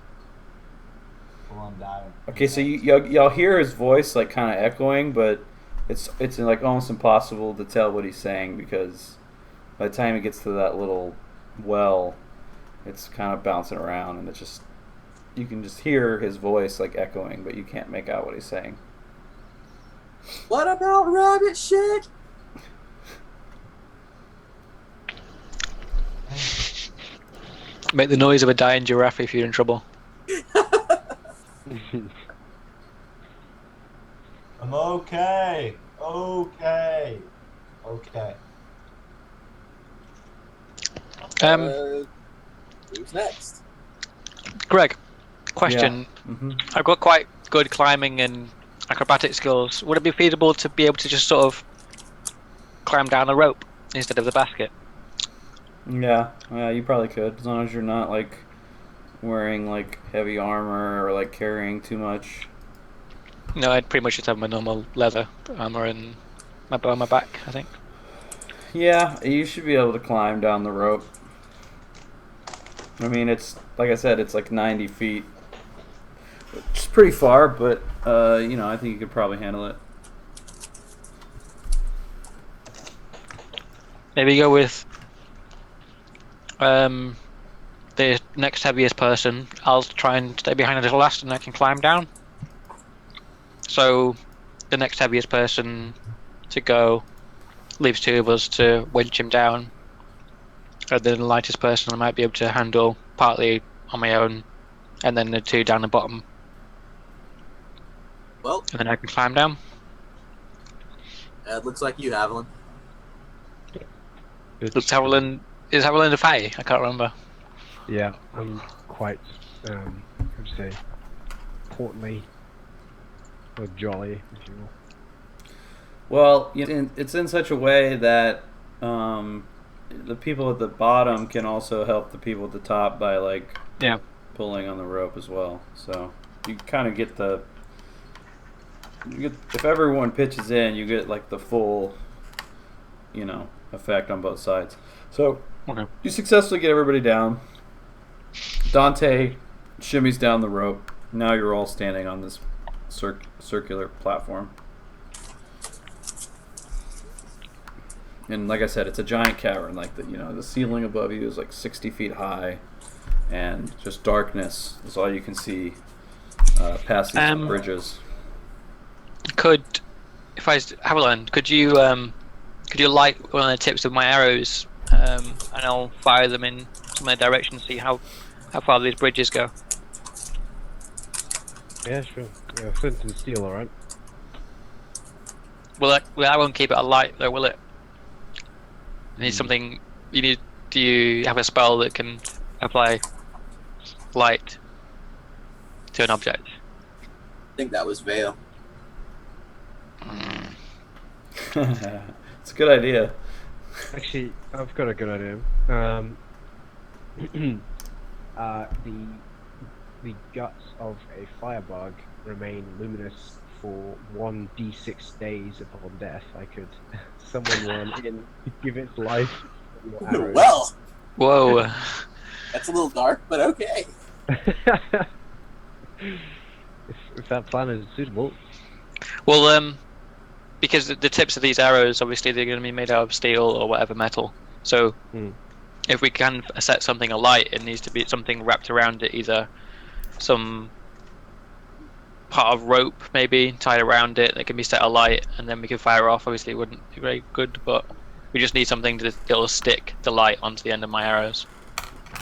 Speaker 1: Come on down.
Speaker 2: Okay, so y'all hear his voice kind of echoing, but it's almost impossible to tell what he's saying, because by the time he gets to that little well, it's kind of bouncing around, and you can just hear his voice echoing, but you can't make out what he's saying.
Speaker 5: What about rabbit shit?
Speaker 3: Make the noise of a dying giraffe if you're in trouble.
Speaker 1: I'm okay. Okay. Okay.
Speaker 5: Who's next?
Speaker 3: Greg, question.
Speaker 2: Yeah. Hmm.
Speaker 3: I've got quite good climbing and acrobatic skills. Would it be feasible to be able to just sort of climb down the rope instead of the basket?
Speaker 2: Yeah, you probably could, as long as you're not like wearing like heavy armor or like carrying too much.
Speaker 3: No, I'd pretty much just have my normal leather armor and my bow on my back, I think.
Speaker 2: Yeah, you should be able to climb down the rope. I mean, it's like I said, it's like 90 feet. It's pretty far, but I think you could probably handle it.
Speaker 3: Maybe go with the next heaviest person. I'll try and stay behind a little last and I can climb down. So the next heaviest person to go leaves two of us to winch him down. And then the lightest person I might be able to handle partly on my own, and then the two down the bottom.
Speaker 5: Well,
Speaker 3: And then I can climb down.
Speaker 5: it looks like you, Haviland.
Speaker 3: Is Haviland a Fae? I can't remember.
Speaker 4: Yeah, I'm quite, how to say, portly or jolly, if you will.
Speaker 2: Well, it's in such a way that the people at the bottom can also help the people at the top by like pulling on the rope as well. So you kind of get if everyone pitches in, you get like the full, effect on both sides. So you successfully get everybody down. Dante shimmies down the rope. Now you're all standing on this circular platform. And like I said, it's a giant cavern. Like the ceiling above you is like 60 feet high, and just darkness is all you can see past these bridges.
Speaker 3: Haviland, could you light one of the tips of my arrows, and I'll fire them in some of the directions, see how far these bridges go.
Speaker 4: Yeah, sure. Yeah, flint and steel, alright.
Speaker 3: Well, I won't keep it alight though, will it? You need something. Do you have a spell that can apply light to an object?
Speaker 5: I think that was Vale.
Speaker 2: It's a good idea.
Speaker 4: Actually, I've got a good idea. The guts of a firebug remain luminous for 1d6 days upon death. I could summon one in to give its life.
Speaker 5: Well,
Speaker 3: Whoa.
Speaker 5: that's a little dark, but okay.
Speaker 4: if that plan is suitable.
Speaker 3: Well, because the tips of these arrows, obviously, they're going to be made out of steel or whatever metal. So, if we can set something alight, it needs to be something wrapped around it, either some part of rope, maybe tied around it that can be set alight, and then we can fire off. Obviously, it wouldn't be very good, but we just need something that'll stick the light onto the end of my arrows.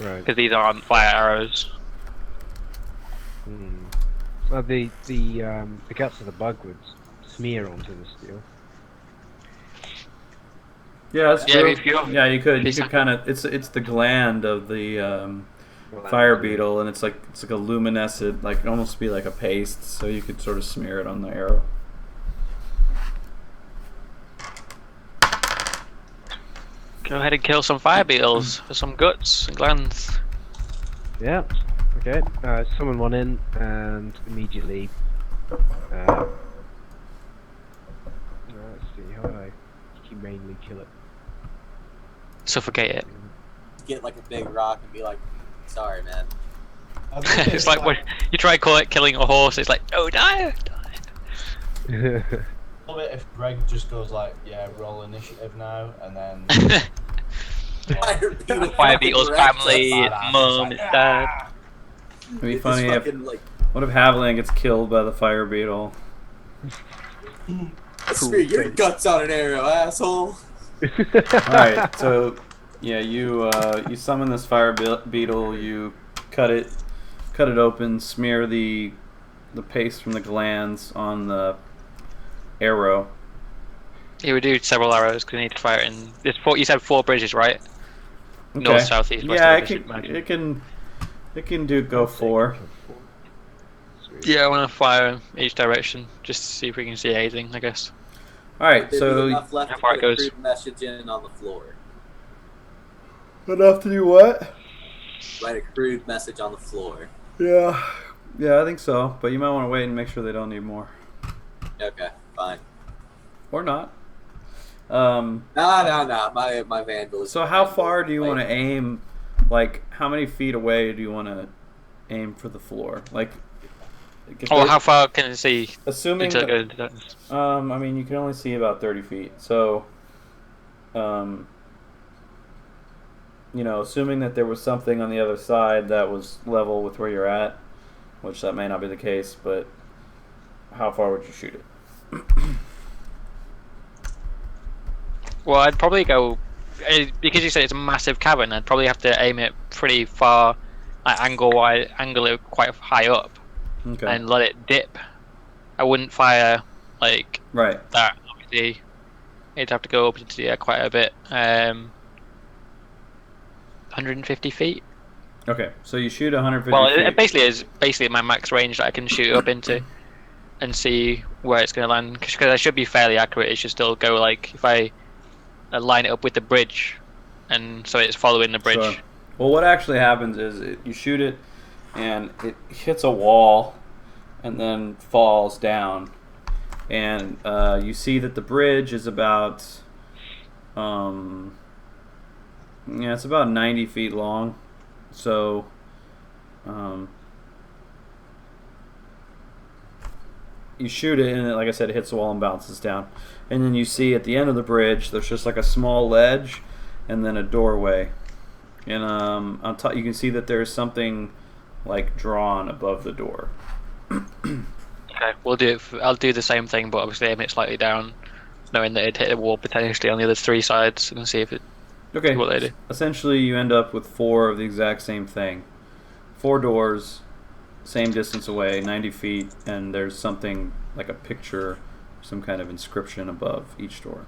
Speaker 4: Right.
Speaker 3: Because these aren't fire arrows.
Speaker 4: Well, the guts of the bug would smear onto the steel.
Speaker 2: Yeah, that's
Speaker 3: Yeah,
Speaker 2: true. Yeah, you could kind of. It's the gland of the fire beetle, and it's like a luminescent, like almost be like a paste, so you could sort of smear it on the arrow.
Speaker 3: Go ahead and kill some fire beetles for some guts and glands.
Speaker 4: Yeah. Okay. Summon one in, and immediately. Let's see. How would I humanely kill it?
Speaker 3: Suffocate it.
Speaker 5: Get like a big rock and be like, "Sorry, man."
Speaker 3: It's like when you try killing a horse, it's like, oh, die!
Speaker 1: I love it if Greg just goes like, yeah, roll initiative now, and then
Speaker 3: Fire beetle's family, its mum, its dad.
Speaker 2: It'd be funny if what if Haviland gets killed by the fire beetle?
Speaker 5: Smear your guts on an arrow, asshole.
Speaker 2: Alright, so yeah, you summon this fire beetle, you cut it open, smear the the paste from the glands on the arrow.
Speaker 3: You would do several arrows because you need to fire it in. There's four. You said 4 bridges, right?
Speaker 2: Okay.
Speaker 3: North, south, east, west.
Speaker 2: Yeah,
Speaker 3: I should imagine.
Speaker 2: it can go 4.
Speaker 4: Sweet.
Speaker 3: Yeah, I want to fire each direction just to see if we can see anything. I guess.
Speaker 2: All right,
Speaker 5: There'd be
Speaker 2: so
Speaker 5: enough left
Speaker 3: how
Speaker 5: to
Speaker 3: far
Speaker 5: put
Speaker 3: it
Speaker 5: a
Speaker 3: goes.
Speaker 5: crude message in on the floor.
Speaker 2: enough to do what?
Speaker 5: Write a crude message on the floor.
Speaker 2: Yeah, I think so. But you might want to wait and make sure they don't need more,
Speaker 5: Okay, fine.
Speaker 2: or not.
Speaker 5: No. My vandalism.
Speaker 2: So how far do you want to aim? Like, how many feet away do you want to aim for the floor? Like, if
Speaker 3: Oh,
Speaker 2: they're-
Speaker 3: how far can you see
Speaker 2: assuming
Speaker 3: until it
Speaker 2: that-
Speaker 3: goes into darkness?
Speaker 2: I mean, you can only see about 30 feet. So, assuming that there was something on the other side that was level with where you're at, which that may not be the case, but how far would you shoot it?
Speaker 3: Well, I'd probably go because you said it's a massive cavern. I'd probably have to aim it pretty far, like angle it quite high up,
Speaker 2: Okay.
Speaker 3: and let it dip. I wouldn't fire like
Speaker 2: Right.
Speaker 3: that. Obviously, it'd have to go up into the air quite a bit. 150 feet.
Speaker 2: Okay. So you shoot 150
Speaker 3: Well,
Speaker 2: feet.
Speaker 3: it basically is my max range that I can shoot up into, and see where it's going to land. Because I should be fairly accurate. It should still go like if I line it up with the bridge, and so it's following the bridge.
Speaker 2: Sure. Well, what actually happens is you shoot it, and it hits a wall, and then falls down, and you see that the bridge is about, it's about 90 feet long. So, you shoot it, and like I said, it hits the wall and bounces down. And then you see at the end of the bridge, there's just like a small ledge, and then a doorway. And on top, you can see that there's something like drawn above the door.
Speaker 3: Okay, we'll do it. I'll do the same thing, but obviously aim it slightly down, knowing that it'd hit a wall potentially on the other 3 sides, and see if it.
Speaker 2: Okay.
Speaker 3: What they do.
Speaker 2: Essentially, you end up with 4 of the exact same thing. 4 doors, same distance away, 90 feet, and there's something like a picture, some kind of inscription above each door.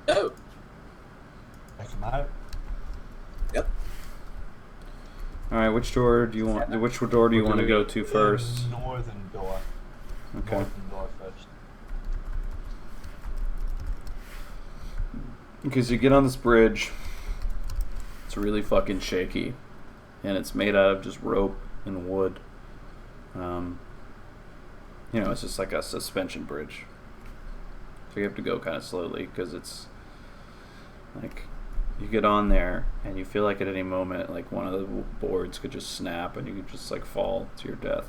Speaker 5: Oh,
Speaker 1: Check them out.
Speaker 5: yep.
Speaker 2: All right, which door do you want? Which door do you want to go to first?
Speaker 1: Northern door.
Speaker 2: Okay.
Speaker 1: Northern door first.
Speaker 2: Because you get on this bridge, it's really fucking shaky, and it's made out of just rope and wood. It's just like a suspension bridge. So you have to go kind of slowly because it's like you get on there and you feel like at any moment like one of the boards could just snap and you could just like fall to your death.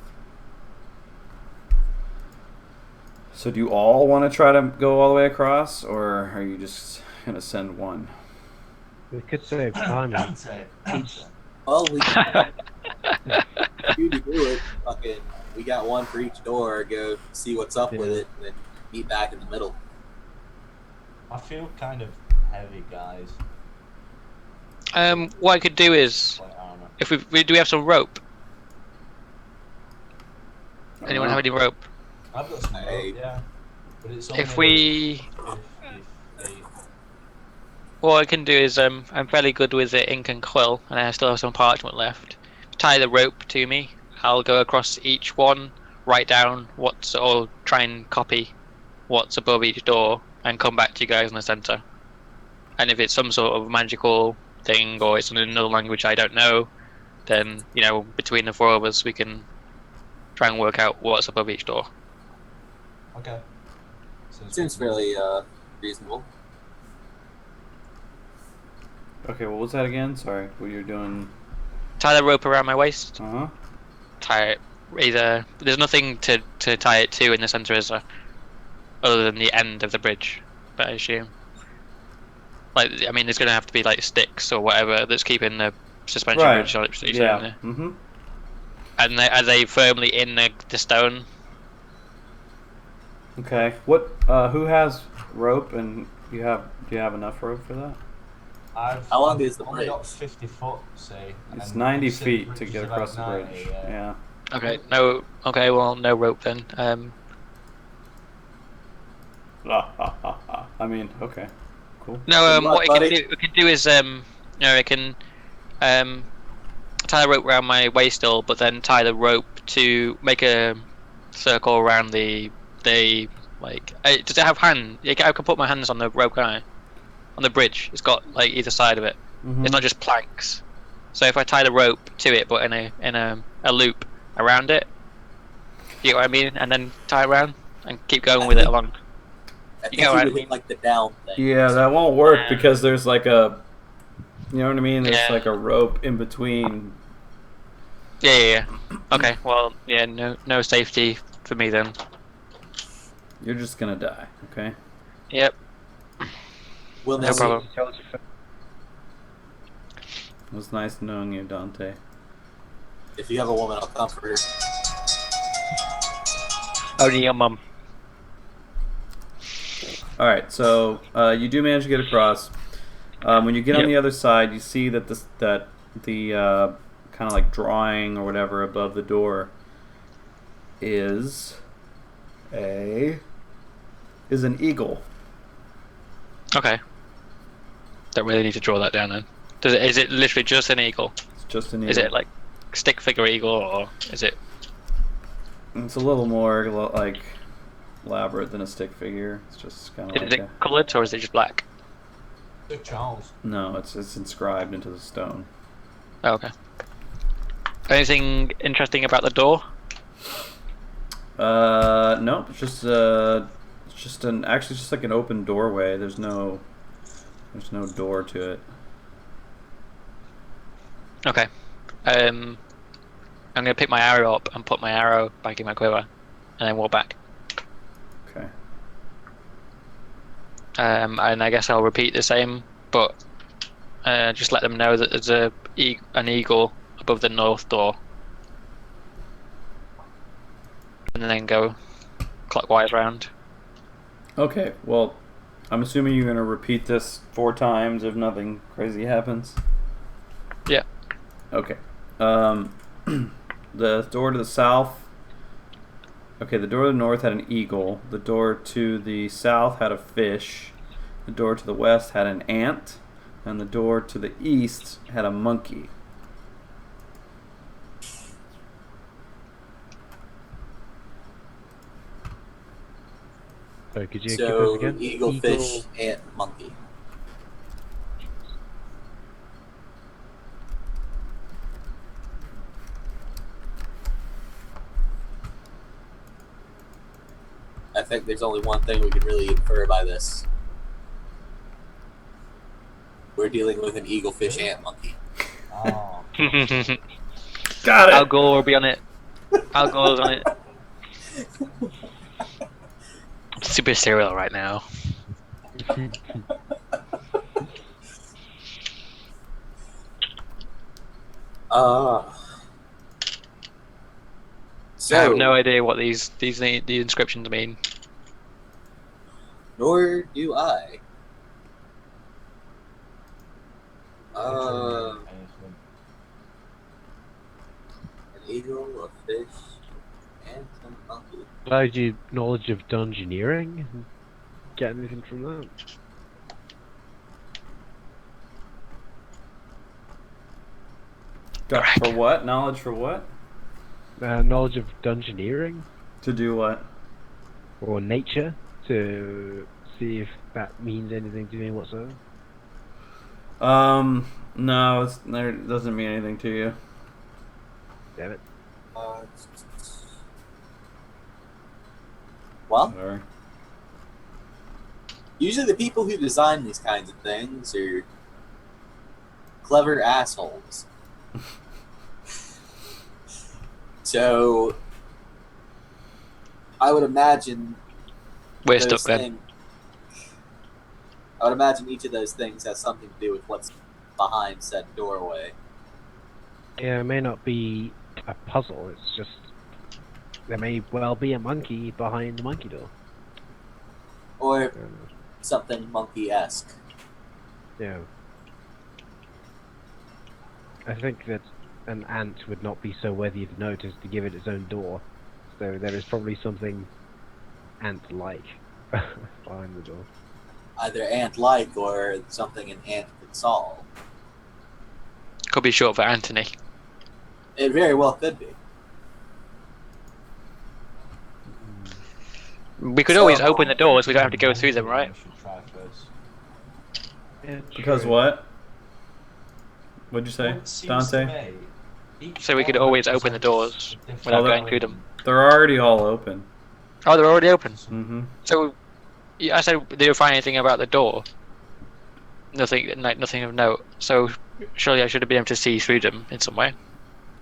Speaker 2: So do you all want to try to go all the way across, or are you just gonna send one?
Speaker 4: We could save time.
Speaker 5: Well, we you to do it. Fucking, we got one for each door. Go see what's up with it, and then meet back in the middle.
Speaker 1: I feel kind of heavy, guys.
Speaker 3: What I could do is,
Speaker 1: Like armor.
Speaker 3: if do we have some rope? Anyone have any rope?
Speaker 1: I've got some
Speaker 5: Hey.
Speaker 1: rope, yeah. But it's
Speaker 3: If
Speaker 1: only
Speaker 3: we,
Speaker 1: if they
Speaker 3: what I can do is, I'm fairly good with the ink and quill, and I still have some parchment left. Tie the rope to me. I'll go across each one, write down or try and copy what's above each door, and come back to you guys in the center. And if it's some sort of magical thing, or it's in another language I don't know, then between the 4 of us we can try and work out what's above each door.
Speaker 1: Okay.
Speaker 5: Seems fairly reasonable.
Speaker 2: Okay, what was that again? Sorry, what you're doing?
Speaker 3: Tie the rope around my waist.
Speaker 2: Uh-huh.
Speaker 3: Tie it either. There's nothing to tie it to in the center, is there? Other than the end of the bridge, but I assume. There's going to have to be like sticks or whatever that's keeping the suspension
Speaker 2: Right.
Speaker 3: bridge on it.
Speaker 2: Yeah. Mm-hmm.
Speaker 3: And are they firmly in the stone?
Speaker 2: Okay. What? Who has rope? And do you have enough rope for that?
Speaker 5: How long is the
Speaker 1: only got
Speaker 5: bridge?
Speaker 1: 50 foot, see.
Speaker 2: It's
Speaker 1: and
Speaker 2: 90
Speaker 1: you said
Speaker 2: feet
Speaker 1: bridge
Speaker 2: to
Speaker 1: is
Speaker 2: get
Speaker 1: about
Speaker 2: across the
Speaker 1: 90,
Speaker 2: bridge.
Speaker 1: yeah.
Speaker 2: Yeah.
Speaker 3: Okay, no. Okay, well, no rope then.
Speaker 2: I mean, okay, cool.
Speaker 3: No.
Speaker 5: Good luck,
Speaker 3: What
Speaker 5: buddy.
Speaker 3: we can do is I can tie a rope around my waist still, but then tie the rope to make a circle around the like. Does it have hand? I can put my hands on the rope, can I? On the bridge, it's got like either side of it.
Speaker 2: Mm-hmm.
Speaker 3: It's not just planks. So if I tie the rope to it, but in a loop around it, you get what I mean, and then tie it around and keep going with it along.
Speaker 5: I
Speaker 3: You
Speaker 5: think
Speaker 3: get
Speaker 5: you
Speaker 3: what I
Speaker 5: would
Speaker 3: mean?
Speaker 5: hit like the down thing.
Speaker 2: Yeah, that won't work
Speaker 3: Yeah.
Speaker 2: because there's like a, you know what I mean? There's
Speaker 3: Yeah.
Speaker 2: like a rope in between.
Speaker 3: Yeah. Okay. Well, yeah. No safety for me then.
Speaker 2: You're just gonna die. Okay.
Speaker 3: Yep.
Speaker 5: We'll
Speaker 3: No
Speaker 5: miss
Speaker 3: problem.
Speaker 5: you.
Speaker 2: It was nice knowing you, Dante.
Speaker 5: If you have a woman, I'll comfort her.
Speaker 3: Only your mum.
Speaker 2: All right, so you do manage to get across. When you get on
Speaker 3: Yep.
Speaker 2: the other side, you see that the kind of like drawing or whatever above the door is an eagle.
Speaker 3: Okay. Don't really need to draw that down then. Is it literally just an eagle?
Speaker 2: It's just an eagle.
Speaker 3: Is it like stick figure eagle, or is it?
Speaker 2: It's a little more like elaborate than a stick figure. It's just kind of
Speaker 3: Is
Speaker 2: like
Speaker 3: it coloured or is it just black?
Speaker 1: Sir Charles.
Speaker 2: no, it's inscribed into the stone.
Speaker 3: Oh, okay. Anything interesting about the door?
Speaker 2: No, it's just actually just like an open doorway. There's no door to it.
Speaker 3: Okay. I'm gonna pick my arrow up and put my arrow back in my quiver, and then walk back.
Speaker 2: Okay.
Speaker 3: And I guess I'll repeat the same, but just let them know that there's an eagle above the north door, and then go clockwise round.
Speaker 2: Okay. Well, I'm assuming you're gonna repeat this 4 times if nothing crazy happens.
Speaker 3: Yeah.
Speaker 2: Okay. The door to the south. Okay, the door to the north had an eagle. The door to the south had a fish. The door to the west had an ant. And the door to the east had a monkey.
Speaker 4: So could you give
Speaker 5: So,
Speaker 4: us again?
Speaker 5: eagle, fish, ant, monkey. I think there's only one thing we can really infer by this. We're dealing with an eagle, fish, ant, monkey.
Speaker 1: Oh.
Speaker 2: Got it!
Speaker 3: Al Gore will be on it. Al Gore's on it. I'm super serial right now.
Speaker 5: So,
Speaker 3: I have no idea what these inscriptions mean.
Speaker 5: nor do I. An eagle, a fish, and a monkey.
Speaker 4: Allowed you knowledge of dungeoneering? Get anything from that?
Speaker 2: For what? Knowledge for what?
Speaker 4: Knowledge of dungeoneering?
Speaker 2: To do what?
Speaker 4: Or nature? To see if that means anything to me whatsoever?
Speaker 2: No, it doesn't mean anything to you.
Speaker 4: Damn it.
Speaker 5: Well,
Speaker 2: Sorry.
Speaker 5: usually the people who design these kinds of things are clever assholes. So, I would imagine
Speaker 3: We're
Speaker 5: those
Speaker 3: stuck then.
Speaker 5: thing- I would imagine each of those things has something to do with what's behind said doorway.
Speaker 4: Yeah, it may not be a puzzle, it's just... There may well be a monkey behind the monkey door.
Speaker 5: Or something monkey-esque.
Speaker 4: Yeah. I think that an ant would not be so worthy of note as to give it its own door. So there is probably something ant-like behind the door.
Speaker 5: Either ant-like or something an ant could solve.
Speaker 3: Could be short for Anthony.
Speaker 5: It very well could be.
Speaker 3: We could
Speaker 5: So-
Speaker 3: always open the doors. We don't have to go through them, right?
Speaker 1: We should try first.
Speaker 4: Yeah,
Speaker 2: Because
Speaker 4: true.
Speaker 2: what? What'd you say,
Speaker 1: Well, it seems to
Speaker 2: Dante?
Speaker 1: me, each
Speaker 3: So we could
Speaker 1: one
Speaker 3: always open the
Speaker 1: represents
Speaker 3: doors
Speaker 1: a different
Speaker 3: without
Speaker 2: going
Speaker 3: through them.
Speaker 1: element.
Speaker 2: They're already all open.
Speaker 3: Oh, they're already open.
Speaker 2: Mm-hmm.
Speaker 3: So, I said, did you find anything about the door? Nothing, nothing of note. So, surely I should have been able to see through them in some way.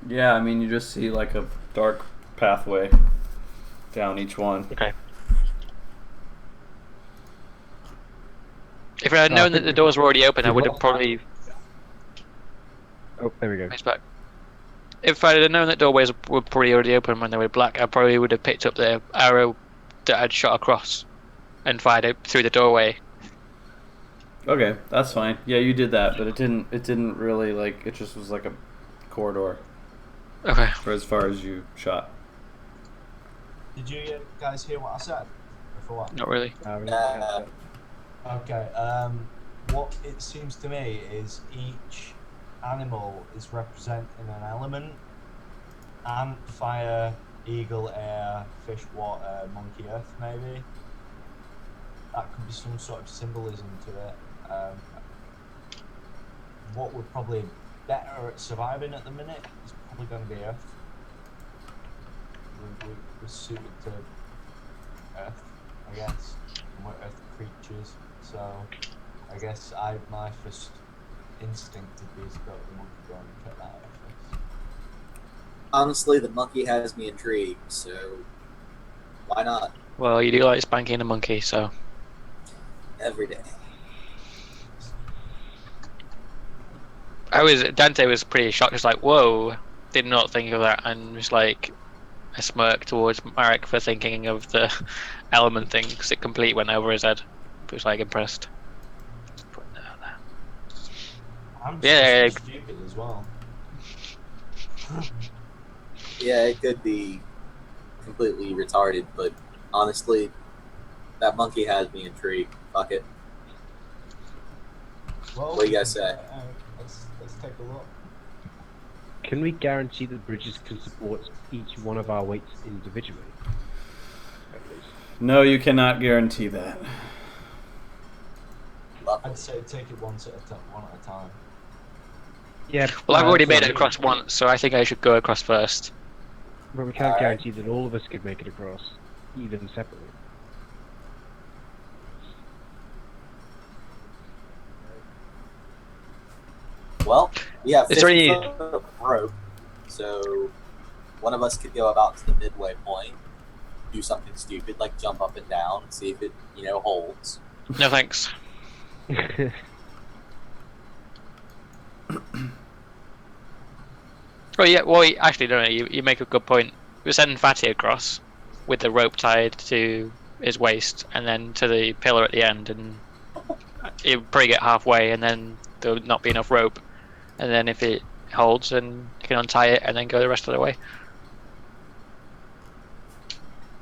Speaker 2: Yeah, I mean, you just see like a dark pathway down each one.
Speaker 3: Okay. If I had known that the doors were already open, I would have probably.
Speaker 4: Oh, there we go.
Speaker 3: It's back. If I had known that doorways were probably already open when they were black, I probably would have picked up the arrow that I'd shot across and fired it through the doorway.
Speaker 2: Okay, that's fine. Yeah, you did that, but it didn't. It didn't really like. It just was like a corridor
Speaker 3: Okay.
Speaker 2: for as far as you shot.
Speaker 1: Did you guys hear what I said before?
Speaker 3: Not really.
Speaker 1: Okay. What it seems to me is each animal is representing an element. Ant, fire, eagle, air, fish, water, monkey, earth, maybe. That could be some sort of symbolism to it. What would probably be better at surviving at the minute is probably going to be earth. We're suited to earth, I guess. And we're earth creatures, so I guess my first instinct would be to go to the monkey go and cut that out first.
Speaker 5: Honestly, the monkey has me intrigued, so why not?
Speaker 3: Well, you do like spanking a monkey, so.
Speaker 5: Every day.
Speaker 3: Dante was pretty shocked. He was like, "Whoa!" Did not think of that, and was like a smirk towards Marek for thinking of the element thing, because it completely went over his head. He was like impressed. Putting that out there.
Speaker 1: I'm
Speaker 3: Yeah.
Speaker 1: so stupid as well.
Speaker 5: Yeah, it could be completely retarded, but honestly, that monkey has me intrigued. Fuck it.
Speaker 1: Well,
Speaker 5: What do you guys say?
Speaker 1: Let's take a look.
Speaker 4: Can we guarantee that bridges can support each one of our weights individually? At least.
Speaker 2: No, you cannot guarantee that.
Speaker 1: I'd say take it one at a time.
Speaker 4: Yeah.
Speaker 3: Well, I've already made it
Speaker 4: sorry,
Speaker 3: across once, so I think I should go across first.
Speaker 4: But we can't
Speaker 5: Alright.
Speaker 4: guarantee that all of us could make it across, even separately.
Speaker 5: Well, we have
Speaker 3: Is there
Speaker 5: 50
Speaker 3: any-
Speaker 5: foot of rope, so one of us could go about to the midway point, do something stupid like jump up and down, and see if it, holds.
Speaker 3: No thanks. Well, yeah. Well, actually, no. You make a good point. We send Fatty across with the rope tied to his waist, and then to the pillar at the end, and he'll probably get halfway, and then there'll not be enough rope, and then if it holds, then you can untie it and then go the rest of the way.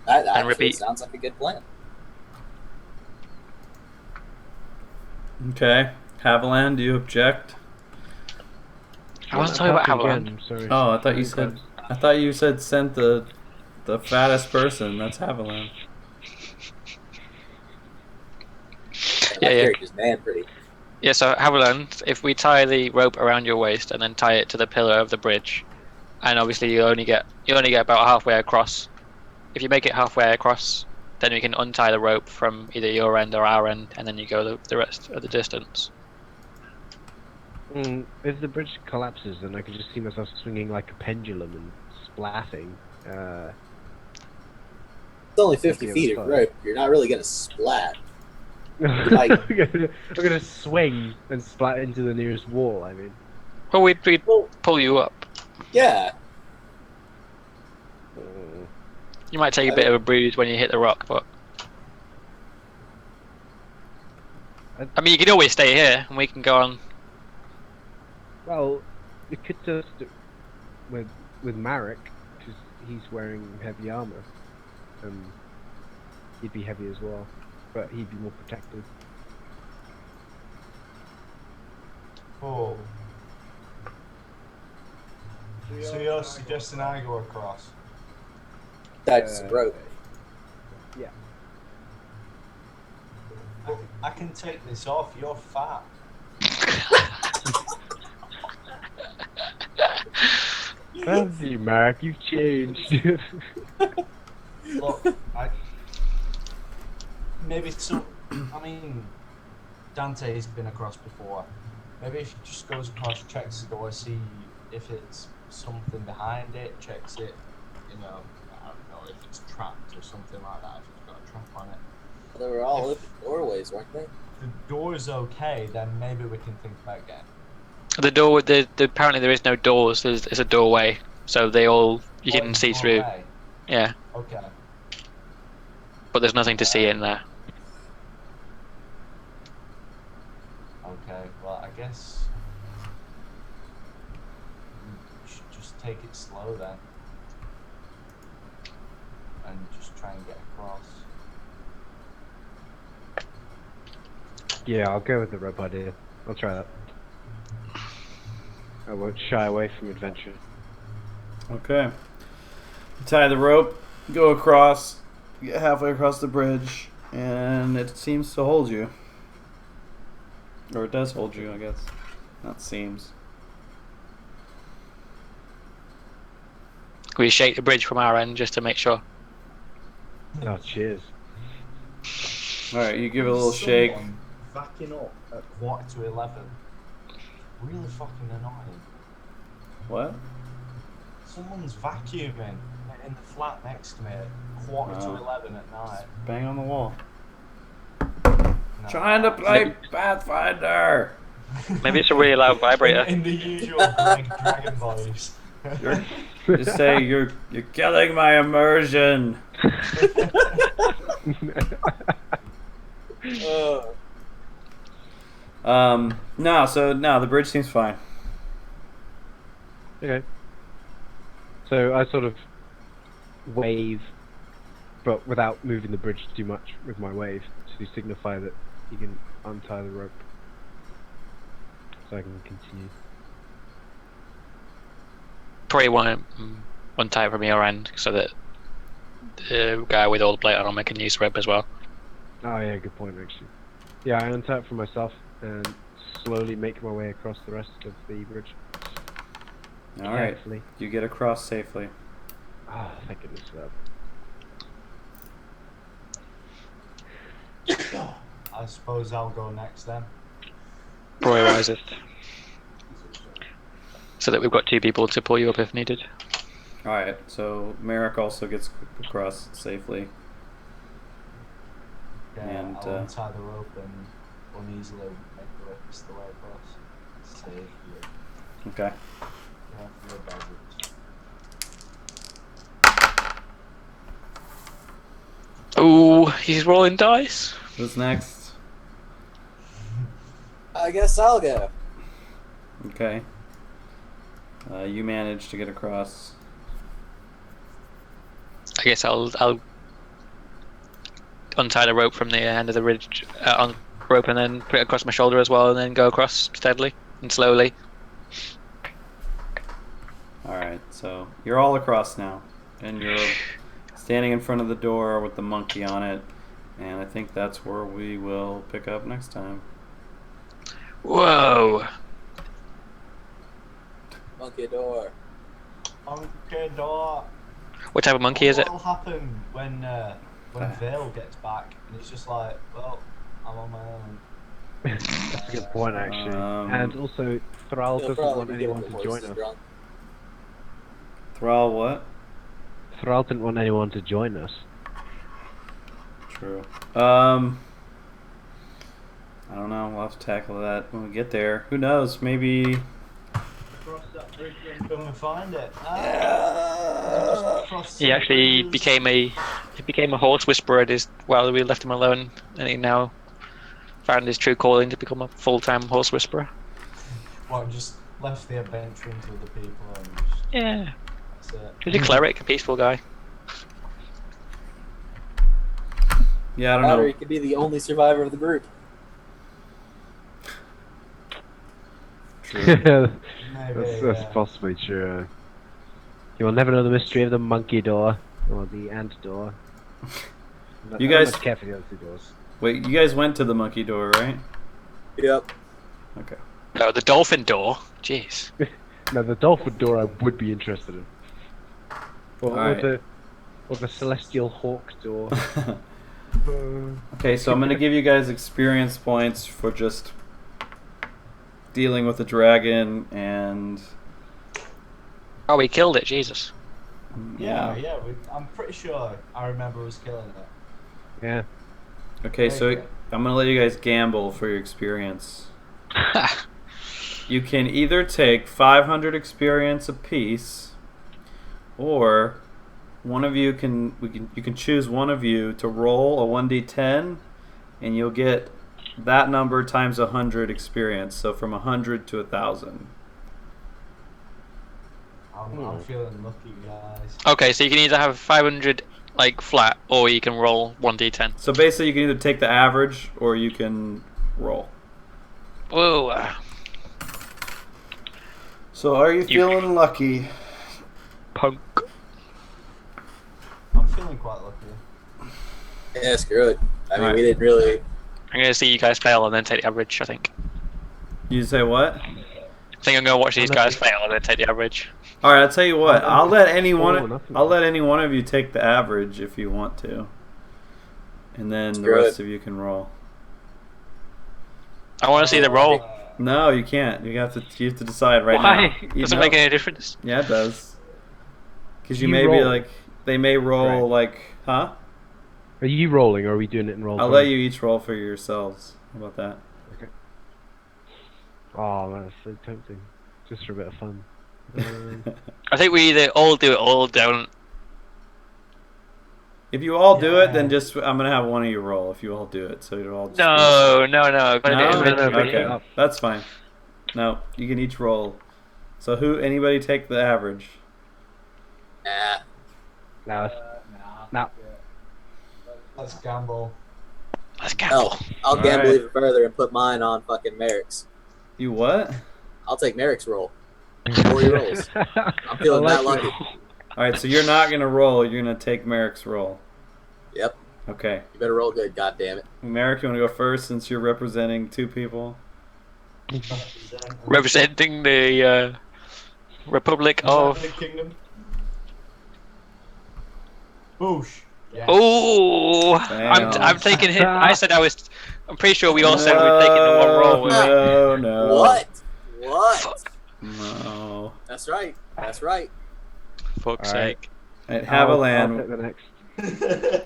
Speaker 5: That actually
Speaker 3: repeat.
Speaker 5: sounds like a good plan.
Speaker 2: Okay, Haviland, do you object?
Speaker 3: I wasn't talking about Haviland.
Speaker 4: Again, sorry.
Speaker 2: Oh, I thought you said. I thought you said sent the fattest person. That's Haviland.
Speaker 5: That
Speaker 3: Yeah.
Speaker 5: character's man pretty.
Speaker 3: Yeah, so Haviland, if we tie the rope around your waist and then tie it to the pillar of the bridge, and obviously you only get about halfway across. If you make it halfway across, then we can untie the rope from either your end or our end, and then you go the rest of the distance.
Speaker 4: If the bridge collapses, then I could just see myself swinging like a pendulum and splatting.
Speaker 5: It's only 50
Speaker 4: Yeah,
Speaker 5: feet
Speaker 4: it's
Speaker 5: of
Speaker 4: fine.
Speaker 5: rope. You're not really gonna splat.
Speaker 4: I'm gonna swing and splat into the nearest wall. I mean,
Speaker 3: Well, we'd
Speaker 5: Well,
Speaker 3: pull you up.
Speaker 5: yeah.
Speaker 3: You might take a bit of a bruise when you hit the rock, but I mean, you can always stay here, and we can go on.
Speaker 4: well, it could just with Marek, because he's wearing heavy armor. He'd be heavy as well, but he'd be more protected.
Speaker 6: Oh. So you're suggesting I go across?
Speaker 5: That's rope.
Speaker 4: Yeah.
Speaker 6: I can take this off. You're fat.
Speaker 4: Thank you, Marek. You've changed.
Speaker 6: Look, maybe some. I mean, Dante's been across before. Maybe if he just goes across, checks the door, see if it's something behind it, checks it. You know, I don't know if it's trapped or something like that. If it's got a trap on it.
Speaker 5: They were all open doorways, weren't they?
Speaker 6: The door's okay, then maybe we can think about getting.
Speaker 3: The door. Apparently there is no doors. It's a doorway, so you can see through.
Speaker 6: Doorway.
Speaker 3: Yeah,
Speaker 6: Okay.
Speaker 3: but there's nothing to see in there.
Speaker 6: Okay. Well, I guess we should just take it slow then, and just try and get across.
Speaker 4: Yeah, I'll go with the rope idea. I'll try that. I won't shy away from adventure.
Speaker 2: Okay. Tie the rope, go across, get halfway across the bridge, and it seems to hold you. Or it does hold you, I guess. Not seems.
Speaker 3: We shake the bridge from our end just to make sure.
Speaker 4: Oh, cheers.
Speaker 2: Alright, you give it a little shake.
Speaker 6: Someone Backing up at 11:15. Really fucking annoying.
Speaker 2: What?
Speaker 6: Someone's vacuuming in the flat next to me at 11:15 at night.
Speaker 2: Bang on the wall.
Speaker 6: No.
Speaker 2: Trying to play Pathfinder!
Speaker 3: Maybe it's a really loud vibrator.
Speaker 6: In the usual Greg Dragon voice.
Speaker 2: Just say you're killing my immersion. No, the bridge seems fine.
Speaker 4: Okay. So I sort of wave, but without moving the bridge too much with my wave to signify that you can untie the rope. So I can continue.
Speaker 3: Probably want to untie it from your end so that the guy with all the plate armor can use the rope as well.
Speaker 4: Oh yeah, good point actually. Yeah, I untie it for myself and slowly make my way across the rest of the bridge.
Speaker 2: Alright,
Speaker 4: Carefully.
Speaker 2: you get across safely.
Speaker 4: Oh, thank goodness for that.
Speaker 6: I suppose I'll go next then.
Speaker 3: Probably wisest. So that we've got two people to pull you up if needed.
Speaker 2: Alright, so Merrick also gets across safely.
Speaker 6: Yeah,
Speaker 2: And,
Speaker 6: I'll untie the rope and uneasily make the rest of the way across. Safely.
Speaker 2: Okay.
Speaker 6: Carefully about it.
Speaker 3: Ooh, he's rolling dice.
Speaker 2: Who's next?
Speaker 5: I guess I'll go.
Speaker 2: Okay. You managed to get across.
Speaker 3: I guess I'll untie the rope from the end of the ridge on rope and then put it across my shoulder as well, and then go across steadily and slowly.
Speaker 2: Alright, so you're all across now. And you're standing in front of the door with the monkey on it. And I think that's where we will pick up next time.
Speaker 3: Whoa!
Speaker 5: Monkey door.
Speaker 6: Okay, door.
Speaker 3: What type of monkey is it?
Speaker 6: What'll happen when Vale gets back and it's just like, well, I'm on my own.
Speaker 4: That's a good point actually. And also, Thrall
Speaker 5: He'll
Speaker 4: doesn't
Speaker 5: probably
Speaker 4: want
Speaker 5: be
Speaker 4: anyone
Speaker 5: getting
Speaker 4: to
Speaker 5: the
Speaker 4: join
Speaker 5: horses
Speaker 4: us.
Speaker 5: drunk.
Speaker 2: Thrall what?
Speaker 4: Thrall didn't want anyone to join us.
Speaker 2: True. I don't know. We'll have to tackle that when we get there. Who knows? Maybe.
Speaker 6: Cross that bridge and come and find it.
Speaker 3: He actually became a horse whisperer while we left him alone, and he now found his true calling to become a full-time horse whisperer.
Speaker 6: What, just left the adventuring to other people and just,
Speaker 3: Yeah.
Speaker 6: that's it.
Speaker 3: He's a cleric, a peaceful guy.
Speaker 2: Yeah, I don't
Speaker 5: Or
Speaker 2: know.
Speaker 5: he could be the only survivor of the group.
Speaker 2: True.
Speaker 6: Maybe,
Speaker 4: that's possibly true. You will never know the mystery of the monkey door or the ant door.
Speaker 2: You
Speaker 4: I don't
Speaker 2: guys-
Speaker 4: much care for the other two doors.
Speaker 2: Wait, you guys went to the monkey door, right?
Speaker 5: Yep.
Speaker 2: Okay.
Speaker 3: No, the dolphin door. Jeez.
Speaker 4: No, the dolphin door I would be interested in. Or,
Speaker 2: Alright.
Speaker 4: or the celestial hawk door.
Speaker 2: Okay, so I'm gonna give you guys experience points for just dealing with the dragon and
Speaker 3: Oh, we killed it. Jesus.
Speaker 6: Yeah. I'm pretty sure I remember us killing it.
Speaker 4: Yeah.
Speaker 2: Okay, so I'm gonna let you guys gamble for your experience. You can either take 500 experience apiece, or one of you you can choose one of you to roll a 1d10, and you'll get that number times 100 experience. So from 100 to 1,000.
Speaker 6: I'm feeling lucky, guys.
Speaker 3: Okay, so you can either have 500 like flat, or you can roll 1d10.
Speaker 2: So basically, you can either take the average or you can roll.
Speaker 3: Whoa.
Speaker 2: So are you feeling lucky?
Speaker 3: Punk.
Speaker 6: I'm feeling quite lucky.
Speaker 5: Yeah, screw it. I mean,
Speaker 2: Alright.
Speaker 5: we didn't really.
Speaker 3: I'm gonna see you guys fail and then take the average. I think.
Speaker 2: You say what?
Speaker 3: I think I'm gonna watch these guys fail and then take the average.
Speaker 2: All right, I'll tell you what. I'll let any one.
Speaker 4: nothing.
Speaker 2: I'll let any one of you take the average if you want to, and then the
Speaker 5: Screw
Speaker 2: rest
Speaker 5: it.
Speaker 2: of you can roll.
Speaker 3: I want to see the roll.
Speaker 2: No, you can't. You have to decide right
Speaker 3: Why?
Speaker 2: now. You
Speaker 3: Doesn't
Speaker 2: know-
Speaker 3: make any difference.
Speaker 2: Yeah, it does. Because you
Speaker 4: You
Speaker 2: may be
Speaker 4: roll.
Speaker 2: like, they may roll like, huh?
Speaker 4: Are you rolling, or are we doing it in roll?
Speaker 2: I'll let you each roll for yourselves. How about that?
Speaker 4: Oh, man, that's so tempting. Just for a bit of fun.
Speaker 3: I think we either all do it or don't.
Speaker 2: If you all do it, then
Speaker 6: Yeah.
Speaker 2: just I'm gonna have one of you roll. If you all do it, so you're all. Just
Speaker 3: No.
Speaker 2: No,
Speaker 3: Gotta do it
Speaker 4: no,
Speaker 3: eventually.
Speaker 2: Okay, that's fine. No, you can each roll. So anybody take the average?
Speaker 5: Nah.
Speaker 4: Now, Nah.
Speaker 6: Let's gamble.
Speaker 3: Let's go.
Speaker 5: Hell, I'll gamble
Speaker 2: Alright.
Speaker 5: even further and put mine on fucking Merrick's.
Speaker 2: You what?
Speaker 5: I'll take Merrick's roll. 40 rolls. I'm feeling that lucky.
Speaker 2: All right, so you're not gonna roll. You're gonna take Merrick's roll.
Speaker 5: Yep.
Speaker 2: Okay,
Speaker 5: You better roll good, goddammit.
Speaker 2: Merrick, you want to go first since you're representing two people?
Speaker 3: Representing the Republic of.
Speaker 6: United Kingdom. Boosh. Yes.
Speaker 3: Oh,
Speaker 2: Damn.
Speaker 3: I'm taking him. I said I was. I'm pretty sure we all said we were taking the one roll. weren't we?
Speaker 2: No.
Speaker 5: What? What?
Speaker 2: No.
Speaker 5: That's right. That's right.
Speaker 3: Fuck's
Speaker 4: Alright.
Speaker 3: sake.
Speaker 2: At
Speaker 4: I'll take
Speaker 2: Haviland,
Speaker 4: the next.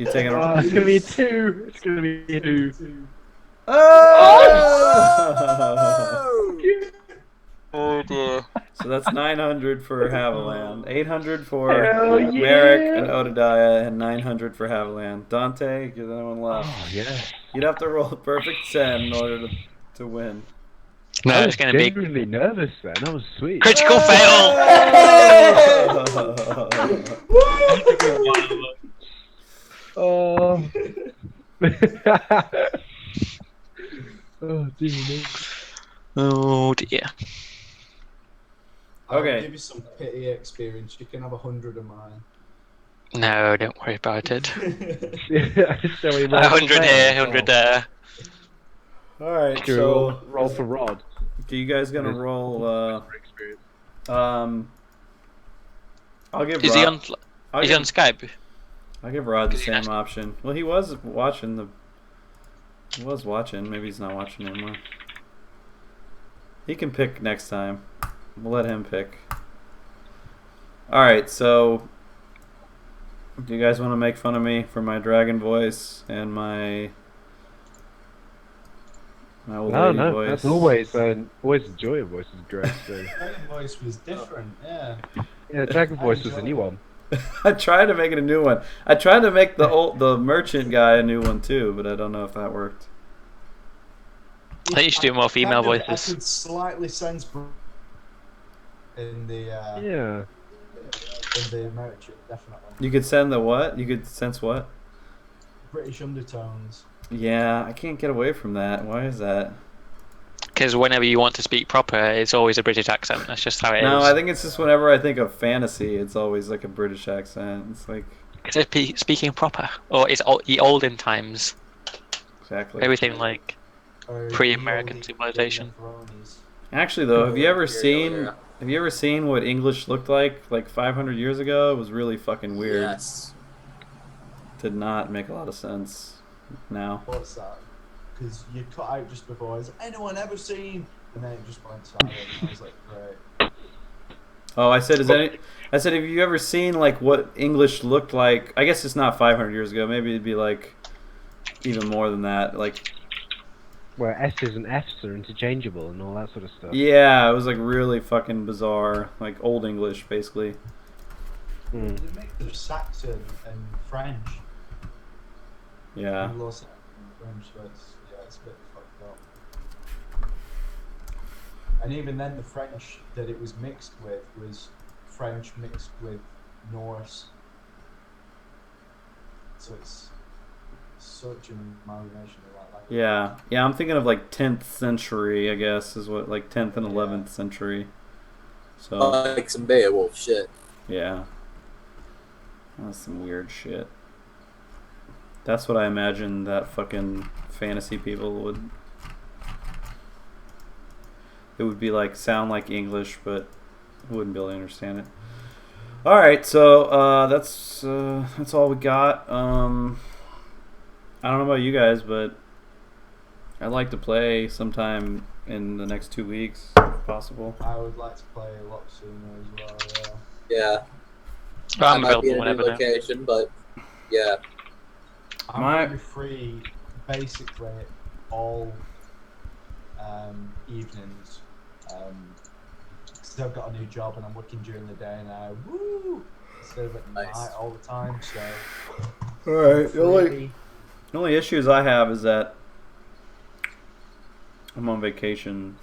Speaker 2: you taking
Speaker 4: Oh,
Speaker 2: a
Speaker 4: it's gonna be a 2. It's gonna be a 2.
Speaker 2: Oh!
Speaker 3: Oh dear.
Speaker 2: So that's 900 for Haviland, 800 for
Speaker 4: Hell yeah!
Speaker 2: Merrick and Odadiah, and 900 for Haviland. Dante, you're the only one left.
Speaker 4: Oh yeah.
Speaker 2: You'd have to roll a perfect 10 in order to win.
Speaker 3: No,
Speaker 4: I was
Speaker 3: it's gonna be
Speaker 4: genuinely nervous then. That was sweet.
Speaker 3: critical fail.
Speaker 4: Oh. Oh dear me.
Speaker 3: Oh dear.
Speaker 6: I'll
Speaker 2: Okay.
Speaker 6: give you some pity experience. You can have 100 of mine.
Speaker 3: No, don't worry about it.
Speaker 4: So we roll
Speaker 3: 100
Speaker 4: for
Speaker 3: here,
Speaker 4: fail.
Speaker 3: 100 there.
Speaker 2: Alright,
Speaker 4: Do we
Speaker 2: so
Speaker 4: roll for Rod.
Speaker 2: are you guys gonna roll
Speaker 4: For experience.
Speaker 2: I'll give
Speaker 3: Is
Speaker 2: Rod,
Speaker 3: he on?
Speaker 2: I'll
Speaker 3: Is he
Speaker 2: give,
Speaker 3: on Skype?
Speaker 2: I'll give Rod the
Speaker 3: is he
Speaker 2: same
Speaker 3: not-
Speaker 2: option. Well, he was watching. Maybe he's not watching anymore. He can pick next time. We'll let him pick. Alright, so do you guys want to make fun of me for my dragon voice and my old
Speaker 4: No,
Speaker 2: lady
Speaker 4: no,
Speaker 2: voice?
Speaker 4: that's always enjoy your voice is great. So
Speaker 6: Dragon voice was different, yeah.
Speaker 4: yeah, Dragon Voice was a new one.
Speaker 2: I tried to make it a new one. I tried to make the merchant guy a new one too, but I don't know if that worked.
Speaker 3: I think you should do more female
Speaker 6: I
Speaker 3: voices.
Speaker 6: could slightly sense in the
Speaker 4: Yeah.
Speaker 6: in the American, definitely.
Speaker 2: You could send the what? You could sense what?
Speaker 6: British undertones.
Speaker 2: Yeah, I can't get away from that. Why is that?
Speaker 3: Because whenever you want to speak proper, it's always a British accent. That's just how it is.
Speaker 2: No, I think it's just whenever I think of fantasy, it's always like a British accent. It's like
Speaker 3: Because it's speaking proper, or it's the olden times.
Speaker 2: exactly.
Speaker 3: Everything like
Speaker 6: Or
Speaker 3: pre-American
Speaker 6: the
Speaker 3: civilization.
Speaker 6: Thrones.
Speaker 2: Actually, though, have you ever
Speaker 5: Imperial,
Speaker 2: seen? Have you ever seen what English looked like 500 years ago? It was really fucking weird.
Speaker 5: Yes.
Speaker 2: Did not make a lot of sense now.
Speaker 6: What's that? Because you cut out just before. Has anyone ever seen? And then it just went silent. And I was like, great.
Speaker 2: Oh, I said, I said, have you ever seen like what English looked like? I guess it's not 500 years ago. Maybe it'd be like even more than that. Like,
Speaker 4: Where S's and F's are interchangeable and all that sort of stuff.
Speaker 2: yeah, it was like really fucking bizarre. Like old English, basically.
Speaker 4: Hmm.
Speaker 6: It's a mix of Saxon and French.
Speaker 2: Yeah.
Speaker 6: Anglo-Saxon and French, so it's a bit fucked up. And even then, the French that it was mixed with was French mixed with Norse. So it's such an amalgamation of that language.
Speaker 2: Yeah. Yeah, I'm thinking of like 10th century, I guess, is what, like 10th and 11th century. So,
Speaker 5: Like some Beowulf shit.
Speaker 2: yeah. That's some weird shit. That's what I imagine that fucking fantasy people would. It would be like sound like English, but wouldn't be able to understand it. All right, so that's all we got. I don't know about you guys, but I'd like to play sometime in the next 2 weeks, if possible.
Speaker 6: I would like to play a lot sooner as well.
Speaker 5: Yeah.
Speaker 3: I'm
Speaker 5: I might be
Speaker 3: available
Speaker 5: in a new
Speaker 3: whenever. Now.
Speaker 5: location, but yeah.
Speaker 6: I'm
Speaker 2: My-
Speaker 6: going to be free basically all evenings. Because I've got a new job and I'm working during the day now. Woo! Instead of at
Speaker 5: Nice.
Speaker 6: night all the time. So
Speaker 2: All right.
Speaker 6: free.
Speaker 2: The only issues I have is that I'm on vacation,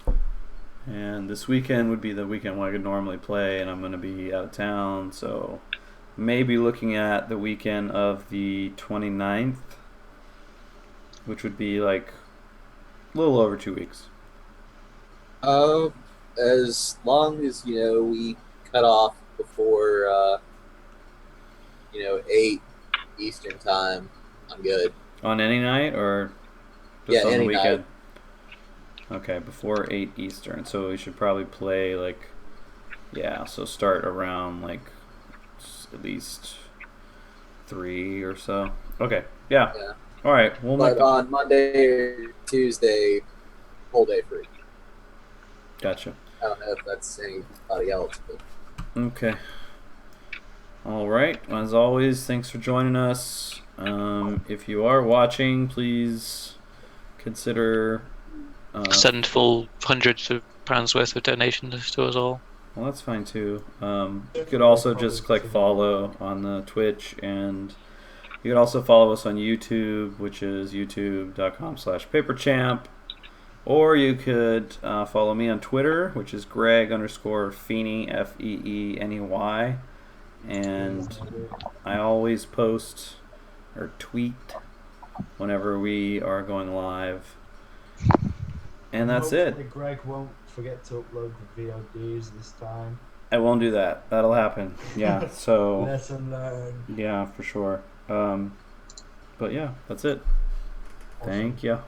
Speaker 2: and this weekend would be the weekend when I could normally play, and I'm going to be out of town, so maybe looking at the weekend of the 29th, which would be like a little over 2 weeks.
Speaker 5: As long as we cut off before 8 Eastern time, I'm good.
Speaker 2: On any night or just
Speaker 5: Yeah,
Speaker 2: on
Speaker 5: any
Speaker 2: the weekend?
Speaker 5: night.
Speaker 2: Okay, before 8 Eastern. So we should probably play like, yeah, so start around like at least 3 or so. Okay, yeah.
Speaker 5: Yeah.
Speaker 2: All right, we'll
Speaker 5: But
Speaker 2: make
Speaker 5: on Monday or Tuesday, whole day free.
Speaker 2: Gotcha.
Speaker 5: I don't know if that's anybody else, but
Speaker 2: Okay. All right. As always, thanks for joining us. If you are watching, please consider.
Speaker 3: Send full hundreds of pounds worth of donations to us all.
Speaker 2: Well, that's fine too. You could also just click follow on the Twitch, and you could also follow us on YouTube, which is youtube.com/paperchamp. Or you could follow me on Twitter, which is Greg_Feeney, FEENEY. And I always post or tweet whenever we are going live. And that's
Speaker 6: Hopefully
Speaker 2: it.
Speaker 6: Greg won't forget to upload the VODs this time.
Speaker 2: I won't do that. That'll happen. Yeah, so,
Speaker 6: Lesson learned.
Speaker 2: yeah, for sure. But yeah, that's it.
Speaker 6: Awesome.
Speaker 2: Thank you.